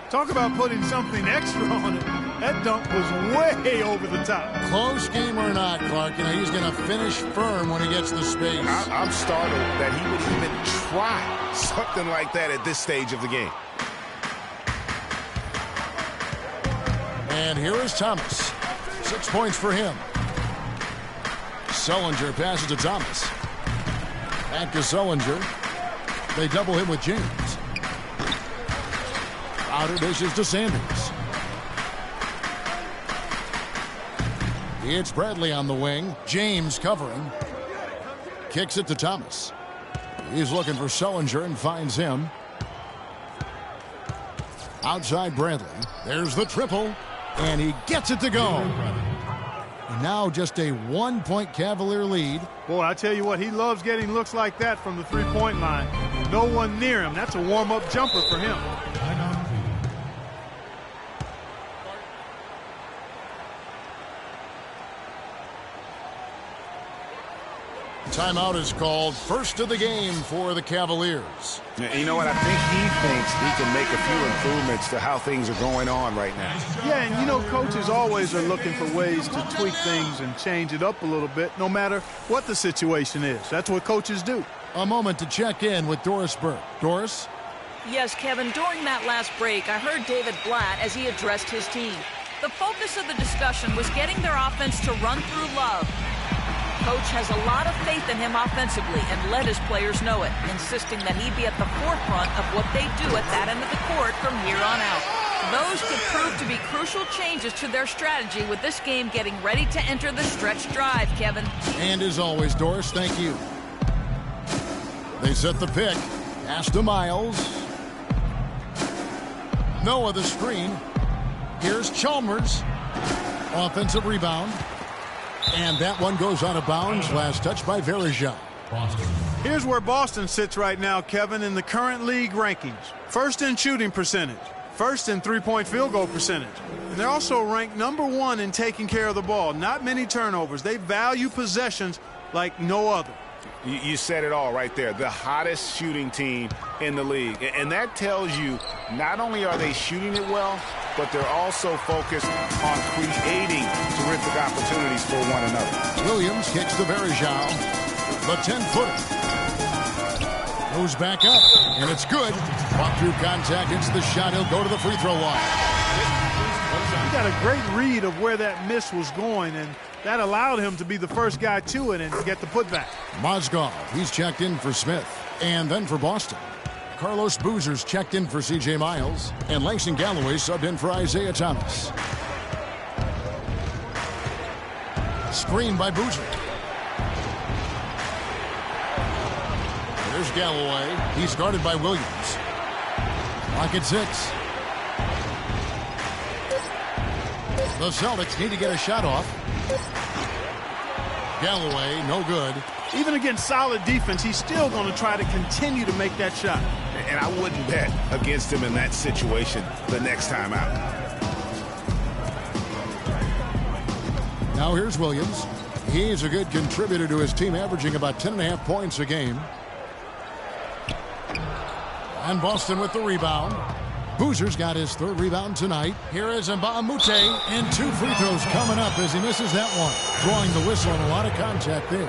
Talk about putting something extra on it. That dunk was way over the top. Close game or not, Clark, he's going to finish firm when he gets the space. I'm startled that he would even try something like that at this stage of the game. And here is Thomas. 6 points for him. Sullinger passes to Thomas. Back to Sullinger. They double him with James. Outer dishes to Sanders. It's Bradley on the wing. James covering. Kicks it to Thomas. He's looking for Sullinger and finds him. Outside Bradley. There's the triple. And he gets it to go. And now just a 1-point Cavalier lead. Boy, I tell you what, he loves getting looks like that from the three-point line. No one near him. That's a warm-up jumper for him. Timeout is called. First of the game for the Cavaliers. You know what? I think he thinks he can make a few improvements to how things are going on right now. Yeah, and coaches always are looking for ways to tweak things and change it up a little bit, no matter what the situation is. That's what coaches do. A moment to check in with Doris Burke. Doris? Yes, Kevin, during that last break, I heard David Blatt as he addressed his team. The focus of the discussion was getting their offense to run through Love. Coach has a lot of faith in him offensively and let his players know it, insisting that he be at the forefront of what they do at that end of the court from here on out. Those could prove to be crucial changes to their strategy with this game getting ready to enter the stretch drive, Kevin. And as always, Doris, thank you. They set the pick. Pass to Miles. Noah the screen. Here's Chalmers. Offensive rebound. And that one goes out of bounds. Last touch by Varejao. Here's where Boston sits right now, Kevin, in the current league rankings. First in shooting percentage. First in three-point field goal percentage. And they're also ranked #1 in taking care of the ball. Not many turnovers. They value possessions like no other. You said it all right there. The hottest shooting team in the league. And that tells you not only are they shooting it well, but they're also focused on creating terrific opportunities for one another. Williams kicks to Varejao. The 10-footer. Goes back up, and it's good. Walk through contact, hits the shot. He'll go to the free throw line. He got a great read of where that miss was going, and that allowed him to be the first guy to it and get the putback. Mozgov, he's checked in for Smith, and then for Boston. Carlos Boozer's checked in for C.J. Miles, and Langston Galloway subbed in for Isaiah Thomas. Screen by Boozer. There's Galloway. He's guarded by Williams. Clock at 6. The Celtics need to get a shot off. Galloway, no good. Even against solid defense, he's still going to try to continue to make that shot. And I wouldn't bet against him in that situation the next time out. Now here's Williams. He's a good contributor to his team, averaging about 10.5 points a game. And Boston with the rebound. Boozer's got his third rebound tonight. Here is Mbamute, and 2 free throws coming up as he misses that one. Drawing the whistle and a lot of contact there.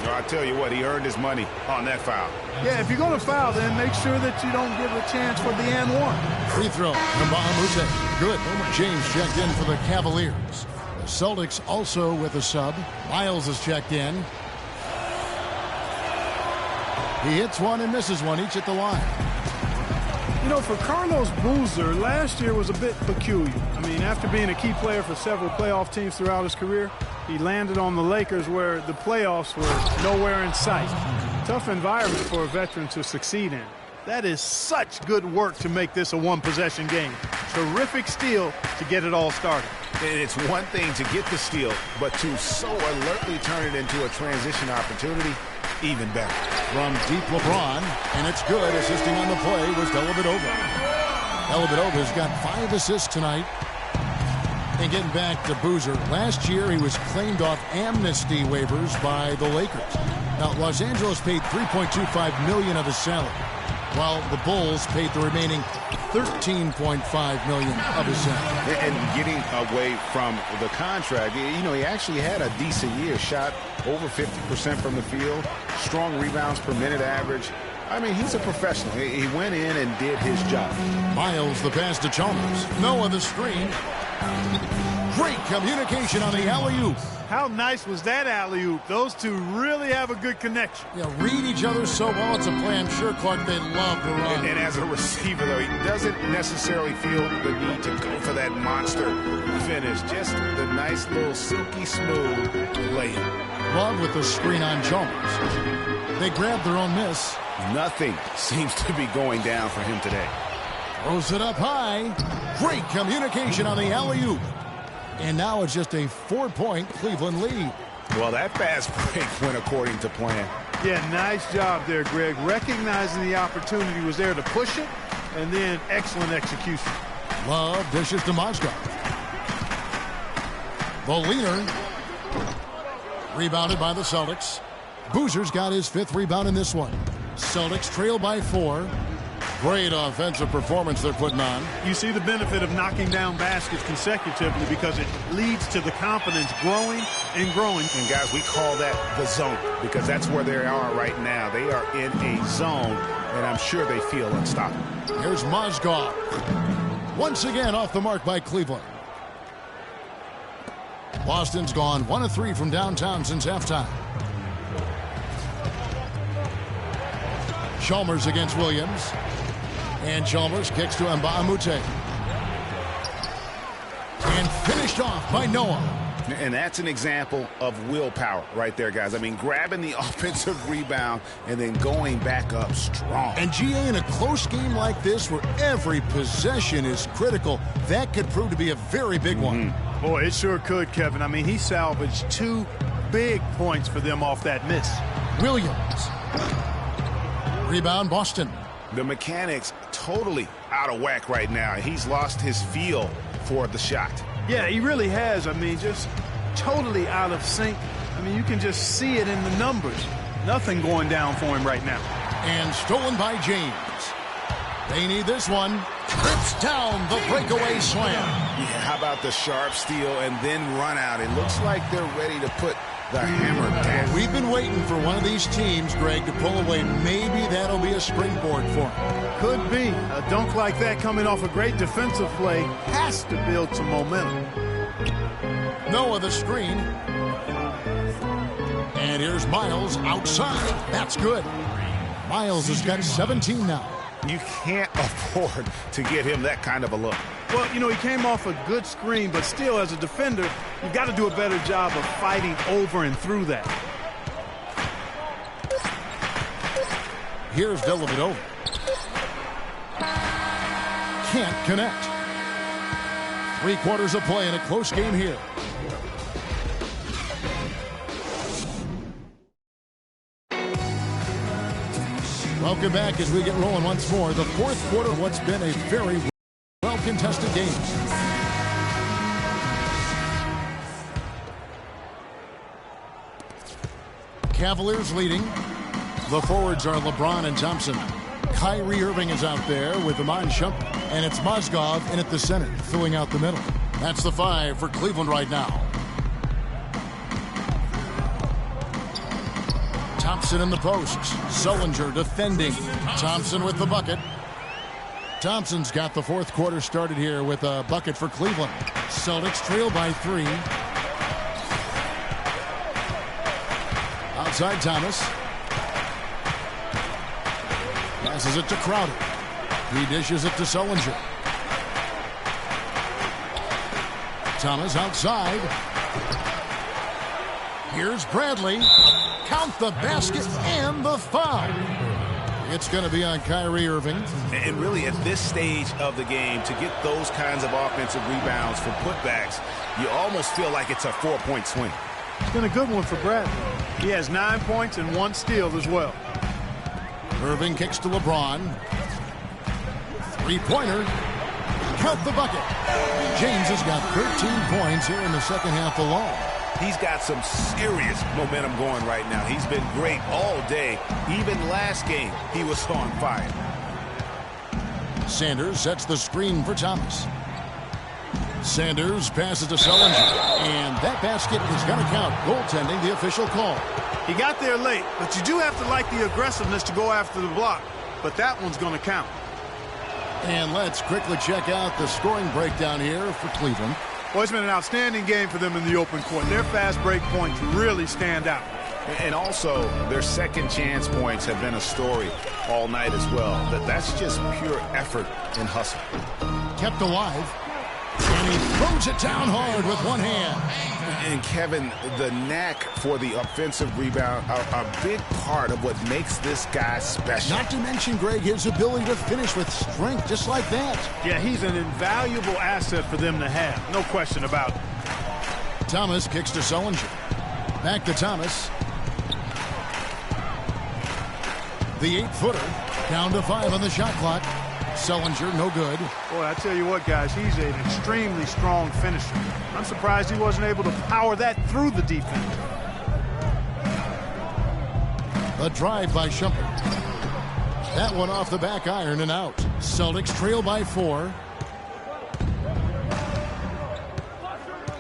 I tell you what, he earned his money on that foul. Yeah, if you're going to foul, then make sure that you don't give a chance for the and one. Free throw, Mbamute. Good. James checked in for the Cavaliers. The Celtics also with a sub. Miles is checked in. He hits one and misses one, each at the line. You know, for Carlos Boozer, last year was a bit peculiar. I mean, after being a key player for several playoff teams throughout his career, he landed on the Lakers where the playoffs were nowhere in sight. Tough environment for a veteran to succeed in. That is such good work to make this a one-possession game. Terrific steal to get it all started. And it's one thing to get the steal, but to so alertly turn it into a transition opportunity, even better. From deep LeBron, and it's good. Assisting on the play was Dellavedova. Dellavedova's got 5 assists tonight. And getting back to Boozer, last year he was claimed off amnesty waivers by the Lakers. Now, Los Angeles paid $3.25 million of his salary. while the Bulls paid the remaining $13.5 million of his salary. And getting away from the contract, you know, he actually had a decent year. Shot over 50% from the field, strong rebounds per minute average. I mean, he's a professional. He went in and did his job. Miles the pass to Chalmers. Noah the screen. Great communication on the alley-oop. How nice was that alley-oop? Those two really have a good connection. Yeah, read each other so well. It's a play I'm sure, Clark, they love to run. And as a receiver, though, he doesn't necessarily feel the need to go for that monster finish. Just the nice little silky smooth layup. Love with the screen on Chalmers. They grabbed their own miss. Nothing seems to be going down for him today. Throws it up high. Great communication on the alley-oop. And now it's just a 4-point Cleveland lead. Well, that fast break went according to plan. Yeah, nice job there, Greg. Recognizing the opportunity was there to push it, and then excellent execution. Love dishes to Mozgov. The leaner. Rebounded by the Celtics. Boozer's got his 5th rebound in this one. Celtics trail by 4. Great offensive performance they're putting on. You see the benefit of knocking down baskets consecutively because it leads to the confidence growing and growing. And, guys, we call that the zone because that's where they are right now. They are in a zone, and I'm sure they feel unstoppable. Here's Mozgov. Once again off the mark by Cleveland. Boston's gone 1 of 3 from downtown since halftime. Chalmers against Williams. And Chalmers kicks to Mbamute. And finished off by Noah. And that's an example of willpower right there, guys. I mean, grabbing the offensive rebound and then going back up strong. And GA, in a close game like this where every possession is critical, that could prove to be a very big one. Boy, it sure could, Kevin. I mean, he salvaged 2 big points for them off that miss. Williams. Rebound, Boston. The mechanics totally out of whack right now. He's lost his feel for the shot. Yeah, he really has. I mean, just totally out of sync. I mean, you can just see it in the numbers. Nothing going down for him right now. And stolen by James. They need this one. Trips down the breakaway slam. Yeah, how about the sharp steal and then run out? It looks like they're ready to put the hammer down. We've been waiting for one of these teams, Greg, to pull away. Maybe that'll be a springboard for them. Could be. A dunk like that coming off a great defensive play has to build some momentum. Noah the screen. And here's Miles outside. That's good. Miles has got 17 now. You can't afford to get him that kind of a look. Well, you know, he came off a good screen, but still, as a defender, you've got to do a better job of fighting over and through that. Here's Dellavedova. Can't connect. 3 quarters of play in a close game here. Welcome back as we get rolling once more. The 4th quarter of what's been a very well-contested game. Cavaliers leading. The forwards are LeBron and Thompson. Kyrie Irving is out there with Iman Shumpert. And it's Mozgov in at the center, filling out the middle. That's the 5 for Cleveland right now. Thompson in the post. Sullinger defending. Thompson with the bucket. Thompson's got the 4th quarter started here with a bucket for Cleveland. Celtics trail by 3. Outside Thomas. Passes it to Crowder. He dishes it to Sullinger. Thomas outside. Here's Bradley. Count the basket and the foul. It's going to be on Kyrie Irving. And really, at this stage of the game, to get those kinds of offensive rebounds for putbacks, you almost feel like it's a 4-point swing. It's been a good one for Bradley. He has 9 points and 1 steal as well. Irving kicks to LeBron. 3-pointer. Count the bucket. James has got 13 points here in the second half alone. He's got some serious momentum going right now. He's been great all day. Even last game, he was on fire. Sanders sets the screen for Thomas. Sanders passes to Sullinger, and that basket is going to count. Goaltending, the official call. He got there late, but you do have to like the aggressiveness to go after the block. But that one's going to count. And let's quickly check out the scoring breakdown here for Cleveland. Well, it's been an outstanding game for them in the open court. Their fast break points really stand out. And also, their second chance points have been a story all night as well. That's just pure effort and hustle. Kept alive. And he throws it down hard with one hand. And Kevin, the knack for the offensive rebound are a big part of what makes this guy special. Not to mention, Greg, his ability to finish with strength just like that. Yeah, he's an invaluable asset for them to have. No question about it. Thomas kicks to Sullinger. Back to Thomas. The 8-footer. Down to 5 on the shot clock. Sullinger, no good. Boy, I tell you what, guys, he's an extremely strong finisher. I'm surprised he wasn't able to power that through the defense. A drive by Shumpert. That one off the back iron and out. Celtics trail by 4.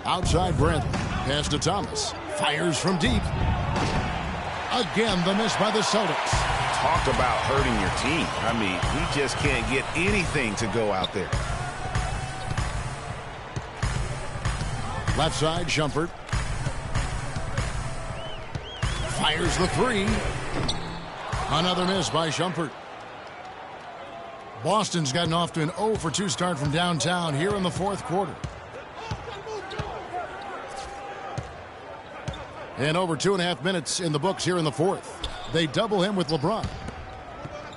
Outside Bradley. Pass to Thomas. Fires from deep. Again, the miss by the Celtics. Talk about hurting your team. I mean, he just can't get anything to go out there. Left side, Shumpert. Fires the 3. Another miss by Shumpert. Boston's gotten off to an 0-for-2 start from downtown here in the fourth quarter. And over 2.5 minutes in the books here in the fourth. They double him with LeBron.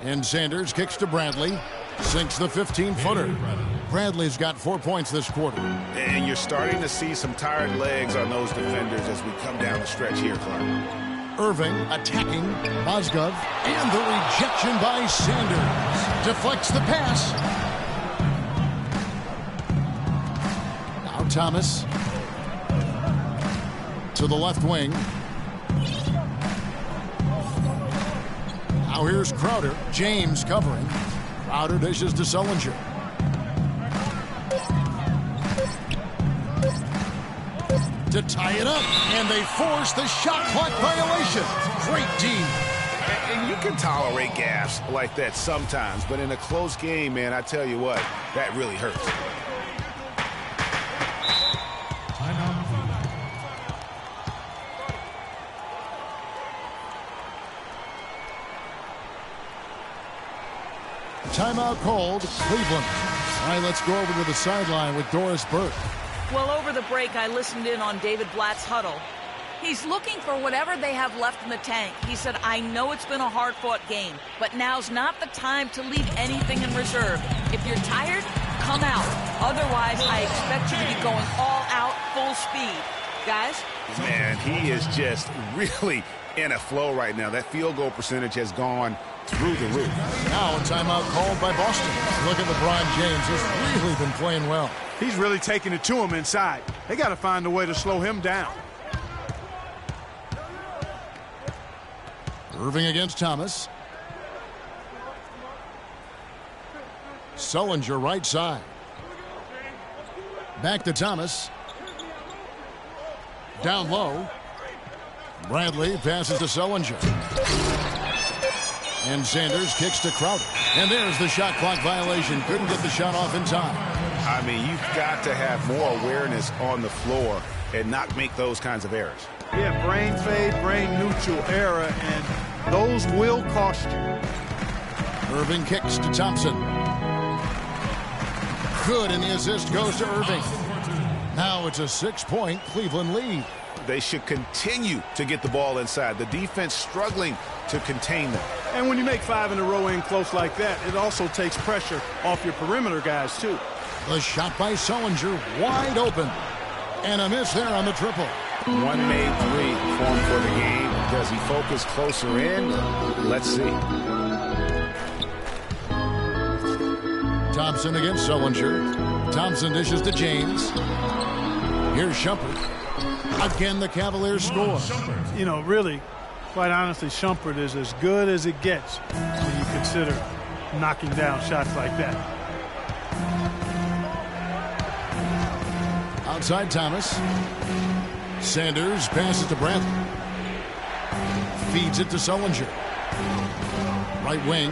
And Sanders kicks to Bradley. Sinks the 15-footer. Bradley's got 4 points this quarter. And you're starting to see some tired legs on those defenders as we come down the stretch here, Clark. Irving attacking Mozgov. And the rejection by Sanders. Deflects the pass. Now Thomas. To the left wing. Now here's Crowder. James covering. Crowder dishes to Sullinger. To tie it up. And they force the shot clock violation. Great D. And you can tolerate gaffes like that sometimes, but in a close game, man, I tell you what, that really hurts. Timeout called, Cleveland. All right, let's go over to the sideline with Doris Burke. Well, over the break, I listened in on David Blatt's huddle. He's looking for whatever they have left in the tank. He said, I know it's been a hard-fought game, but now's not the time to leave anything in reserve. If you're tired, come out. Otherwise, I expect you to be going all out, full speed. Guys? Man, he is just really in a flow right now. That field goal percentage has gone through the roof. Now a timeout called by Boston. Look at LeBron James. He's really been playing well. He's really taking it to him inside. They got to find a way to slow him down. Irving against Thomas. Sullinger right side. Back to Thomas. Down low. Bradley passes to Sullinger. And Sanders kicks to Crowder. And there's the shot clock violation. Couldn't get the shot off in time. I mean, you've got to have more awareness on the floor and not make those kinds of errors. Yeah, brain fade, brain neutral error, and those will cost you. Irving kicks to Thompson. Good, and the assist goes to Irving. Now it's a 6-point Cleveland lead. They should continue to get the ball inside. The defense struggling to contain them. And when you make 5 in a row in close like that, it also takes pressure off your perimeter guys, too. The shot by Sullinger, wide open. And a miss there on the triple. 1 made 3 for him for the game. Does he focus closer in? Let's see. Thompson against Sullinger. Thompson dishes to James. Here's Shumpert. Again, the Cavaliers score. You know, really, quite honestly, Shumpert is as good as it gets when you consider knocking down shots like that. Outside Thomas. Sanders passes to Bradley. Feeds it to Sullinger. Right wing.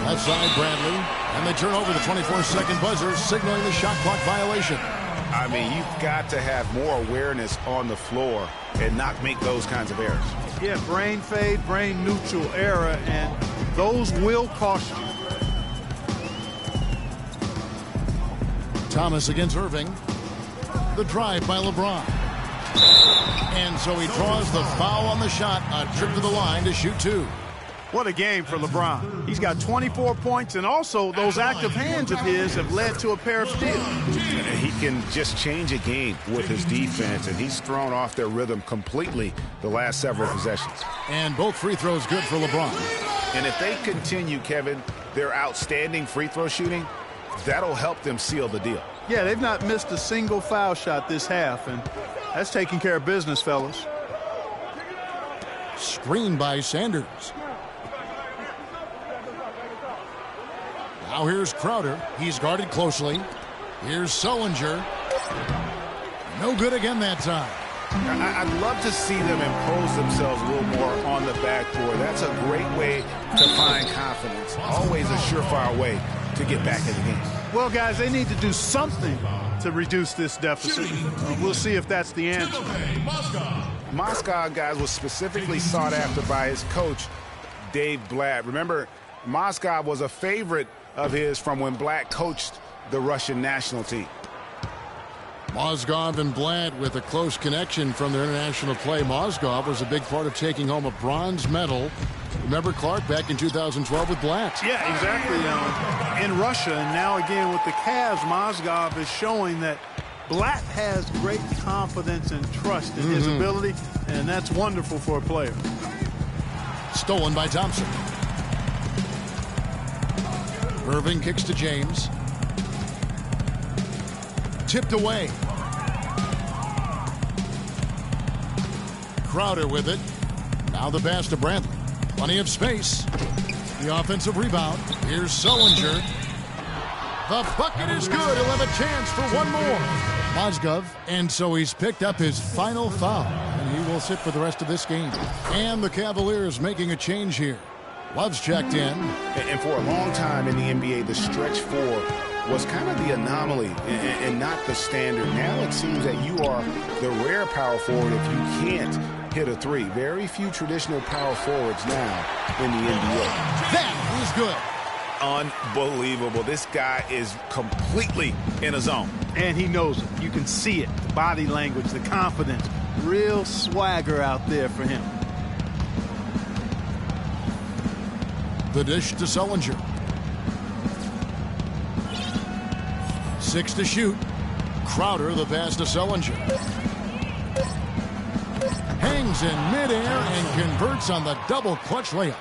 Left side, Bradley. And they turn over the 24-second buzzer, signaling the shot clock violation. I mean, you've got to have more awareness on the floor and not make those kinds of errors. Yeah, brain fade, brain neutral error, and those will cost you. Thomas against Irving. The drive by LeBron. And so he draws the foul on the shot. A trip to the line to shoot two. What a game for LeBron. He's got 24 points, and also those active hands of his have led to a pair of steals. He can just change a game with his defense, and he's thrown off their rhythm completely the last several possessions. And both free throws good for LeBron. And if they continue, Kevin, their outstanding free throw shooting, that'll help them seal the deal. Yeah, they've not missed a single foul shot this half, and that's taking care of business, fellas. Screen by Sanders. Now here's Crowder. He's guarded closely. Here's Sullinger. No good again that time. I'd love to see them impose themselves a little more on the backboard. That's a great way to find confidence. Always a surefire way to get back in the game. Well, guys, they need to do something to reduce this deficit. We'll see if that's the answer. Moscow, guys, was specifically sought after by his coach, Dave Blatt. Remember, Moscow was a favorite of his from when Blatt coached the Russian national team. Mozgov and Blatt with a close connection from their international play. Mozgov was a big part of taking home a bronze medal. Remember Clark back in 2012 with Blatt? Yeah, exactly. In Russia, and now again with the Cavs, Mozgov is showing that Blatt has great confidence and trust in his ability, and that's wonderful for a player. Stolen by Thompson. Irving kicks to James. Tipped away. Crowder with it. Now the pass to Bradley. Plenty of space. The offensive rebound. Here's Sullinger. The bucket is good. He'll have a chance for one more. Mozgov. And so he's picked up his final foul. And he will sit for the rest of this game. And the Cavaliers making a change here. Love's checked in. And for a long time in the NBA, the stretch four was kind of the anomaly and not the standard. Now it seems that you are the rare power forward if you can't hit a three. Very few traditional power forwards now in the NBA. That is good. Unbelievable. This guy is completely in a zone. And he knows it. You can see it. The body language, the confidence. Real swagger out there for him. The dish to Sullinger. 6 to shoot. Crowder, the pass to Sullinger. Hangs in midair and converts on the double clutch layup.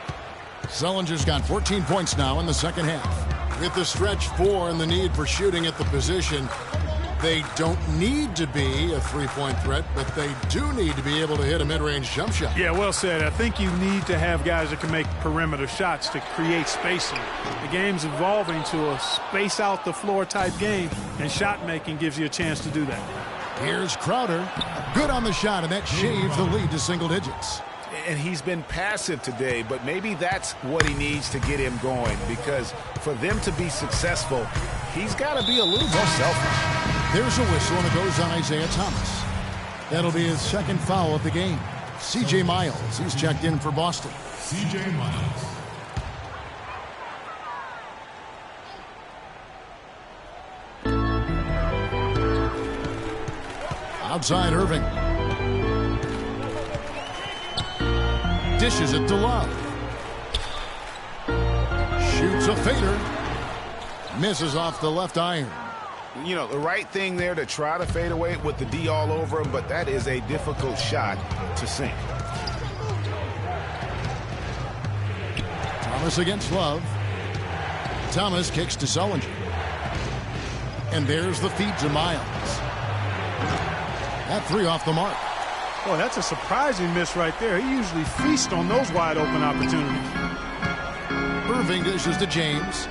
Sullinger's got 14 points now in the second half. With the stretch four and the need for shooting at the position, they don't need to be a three-point threat, but they do need to be able to hit a mid-range jump shot. Yeah, well said. I think you need to have guys that can make perimeter shots to create spacing. The game's evolving to a space-out-the-floor type game, and shot making gives you a chance to do that. Here's Crowder. Good on the shot, and that shaves the lead to single digits. And he's been passive today, but maybe that's what he needs to get him going, because for them to be successful, he's got to be a little more selfish. There's a whistle, and it goes on Isaiah Thomas. That'll be his second foul of the game. C.J. Miles, he's checked in for Boston. C.J. Miles. Outside Irving. Dishes it to Love. Shoots a fader. Misses off the left iron. You know, the right thing there to try to fade away with the D all over him, but that is a difficult shot to sink. Thomas against Love. Thomas kicks to Sullinger. And there's the feed to Miles. That three off the mark. Boy, that's a surprising miss right there. He usually feasts on those wide open opportunities. Irving dishes to James.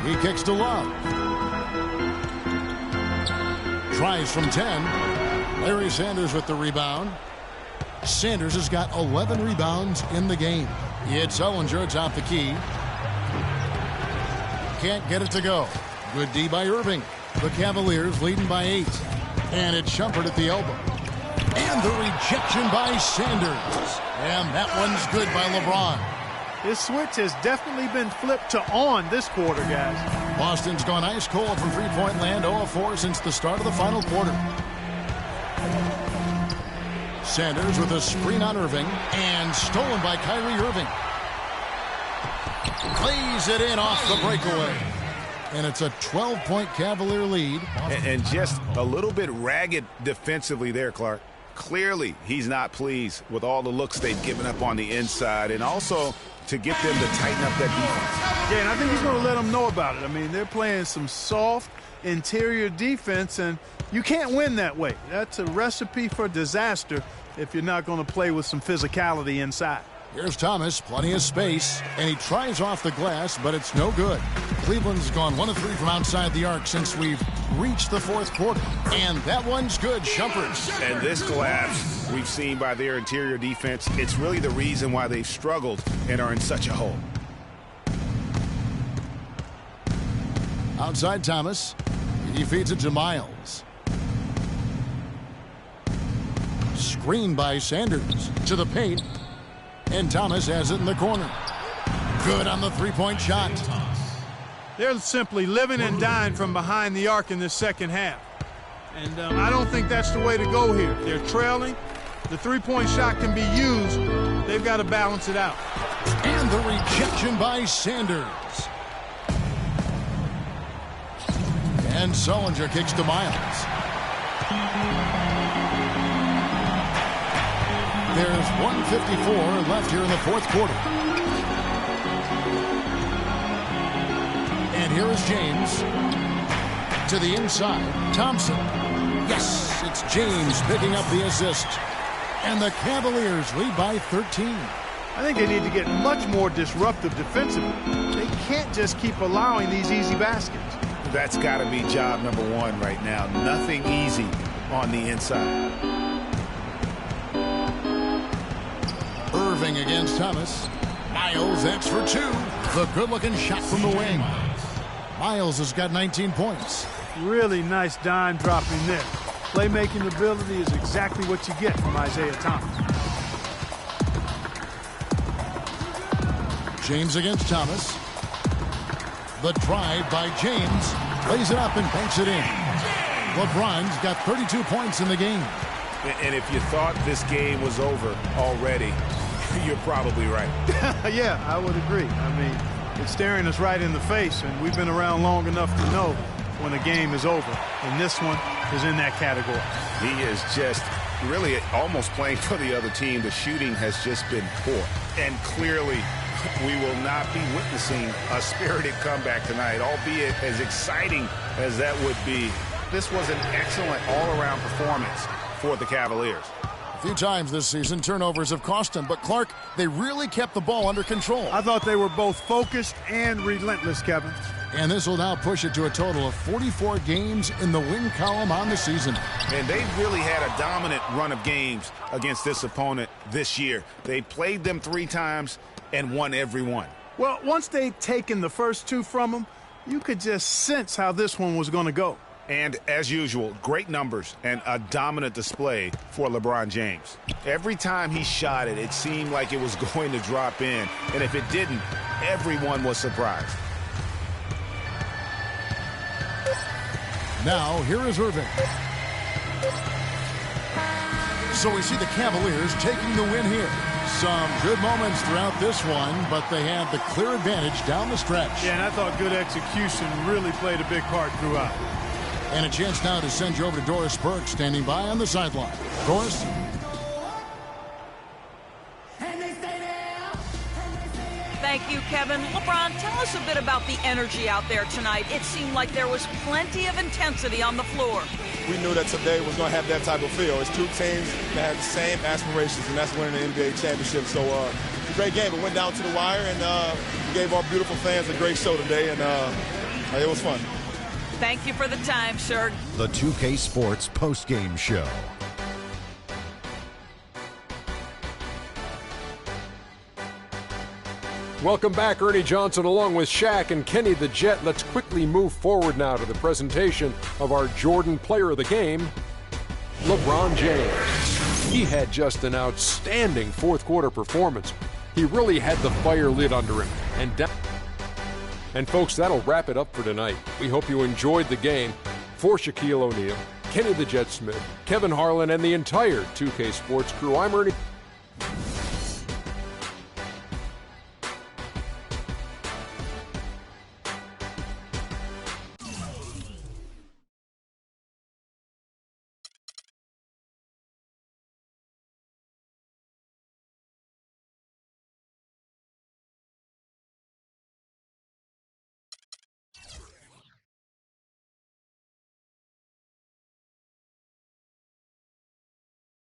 He kicks to Love. Tries from 10. Larry Sanders with the rebound. Sanders has got 11 rebounds in the game. It's Sullinger atop the key. Can't get it to go. Good D by Irving. The Cavaliers leading by 8. And it's Shumpert at the elbow. And the rejection by Sanders. And that one's good by LeBron. His switch has definitely been flipped to on this quarter, guys. Boston's gone ice cold from three-point land, 0-4 since the start of the final quarter. Sanders with a screen on Irving, and stolen by Kyrie Irving. Plays it in off the breakaway. And it's a 12-point Cavalier lead. And just a little bit ragged defensively there, Clark. Clearly, he's not pleased with all the looks they've given up on the inside, and also to get them to tighten up that defense. Yeah, and I think he's going to let them know about it. I mean, they're playing some soft interior defense, and you can't win that way. That's a recipe for disaster if you're not going to play with some physicality inside. Here's Thomas, plenty of space, and he tries off the glass, but it's no good. Cleveland's gone 1 of 3 from outside the arc since we've reached the fourth quarter. And that one's good, Shumpert. And this collapse we've seen by their interior defense, it's really the reason why they've struggled and are in such a hole. Outside Thomas. He feeds it to Miles. Screen by Sanders to the paint. And Thomas has it in the corner. Good on the three-point shot. They're simply living and dying from behind the arc in this second half. And I don't think that's the way to go here. They're trailing. The three-point shot can be used. They've got to balance it out. And the rejection by Sanders. And Sullinger kicks to Miles. There's 1:54 left here in the fourth quarter. And here is James. To the inside. Thompson. Yes, it's James picking up the assist. And the Cavaliers lead by 13. I think they need to get much more disruptive defensively. They can't just keep allowing these easy baskets. That's got to be job number 1 right now. Nothing easy on the inside. Irving against Thomas. Miles, that's for 2. The good-looking shot from the wing. Miles has got 19 points. Really nice dime dropping there. Playmaking ability is exactly what you get from Isaiah Thomas. James against Thomas. The drive by James. Lays it up and banks it in. LeBron's got 32 points in the game. And if you thought this game was over already, you're probably right. Yeah, I would agree. I mean, it's staring us right in the face, and we've been around long enough to know when a game is over. And this one is in that category. He is just really almost playing for the other team. The shooting has just been poor. And clearly, we will not be witnessing a spirited comeback tonight, albeit as exciting as that would be. This was an excellent all-around performance for the Cavaliers. A few times this season, turnovers have cost them, but Clark, they really kept the ball under control. I thought they were both focused and relentless, Kevin. And this will now push it to a total of 44 games in the win column on the season. And they've really had a dominant run of games against this opponent this year. They played them 3 times and won every one. Well, once they'd taken the first 2 from them, you could just sense how this one was going to go. And as usual, great numbers and a dominant display for LeBron James. Every time he shot it, it seemed like it was going to drop in. And if it didn't, everyone was surprised. Now, here is Irving. So we see the Cavaliers taking the win here. Some good moments throughout this one, but they had the clear advantage down the stretch. Yeah, and I thought good execution really played a big part throughout. And a chance now to send you over to Doris Burke, standing by on the sideline. Doris? Thank you, Kevin. LeBron, tell us a bit about the energy out there tonight. It seemed like there was plenty of intensity on the floor. We knew that today was going to have that type of feel. It's 2 teams that have the same aspirations, and that's winning the NBA championship. So a great game. It went down to the wire, and we gave our beautiful fans a great show today, and it was fun. Thank you for the time, sir. The 2K Sports postgame show. Welcome back, Ernie Johnson along with Shaq and Kenny the Jet. Let's quickly move forward now to the presentation of our Jordan Player of the Game, LeBron James. He had just an outstanding fourth quarter performance. He really had the fire lit under him. And folks, that'll wrap it up for tonight. We hope you enjoyed the game. For Shaquille O'Neal, Kenny the Jet Smith, Kevin Harlan, and the entire 2K Sports crew, I'm Ernie.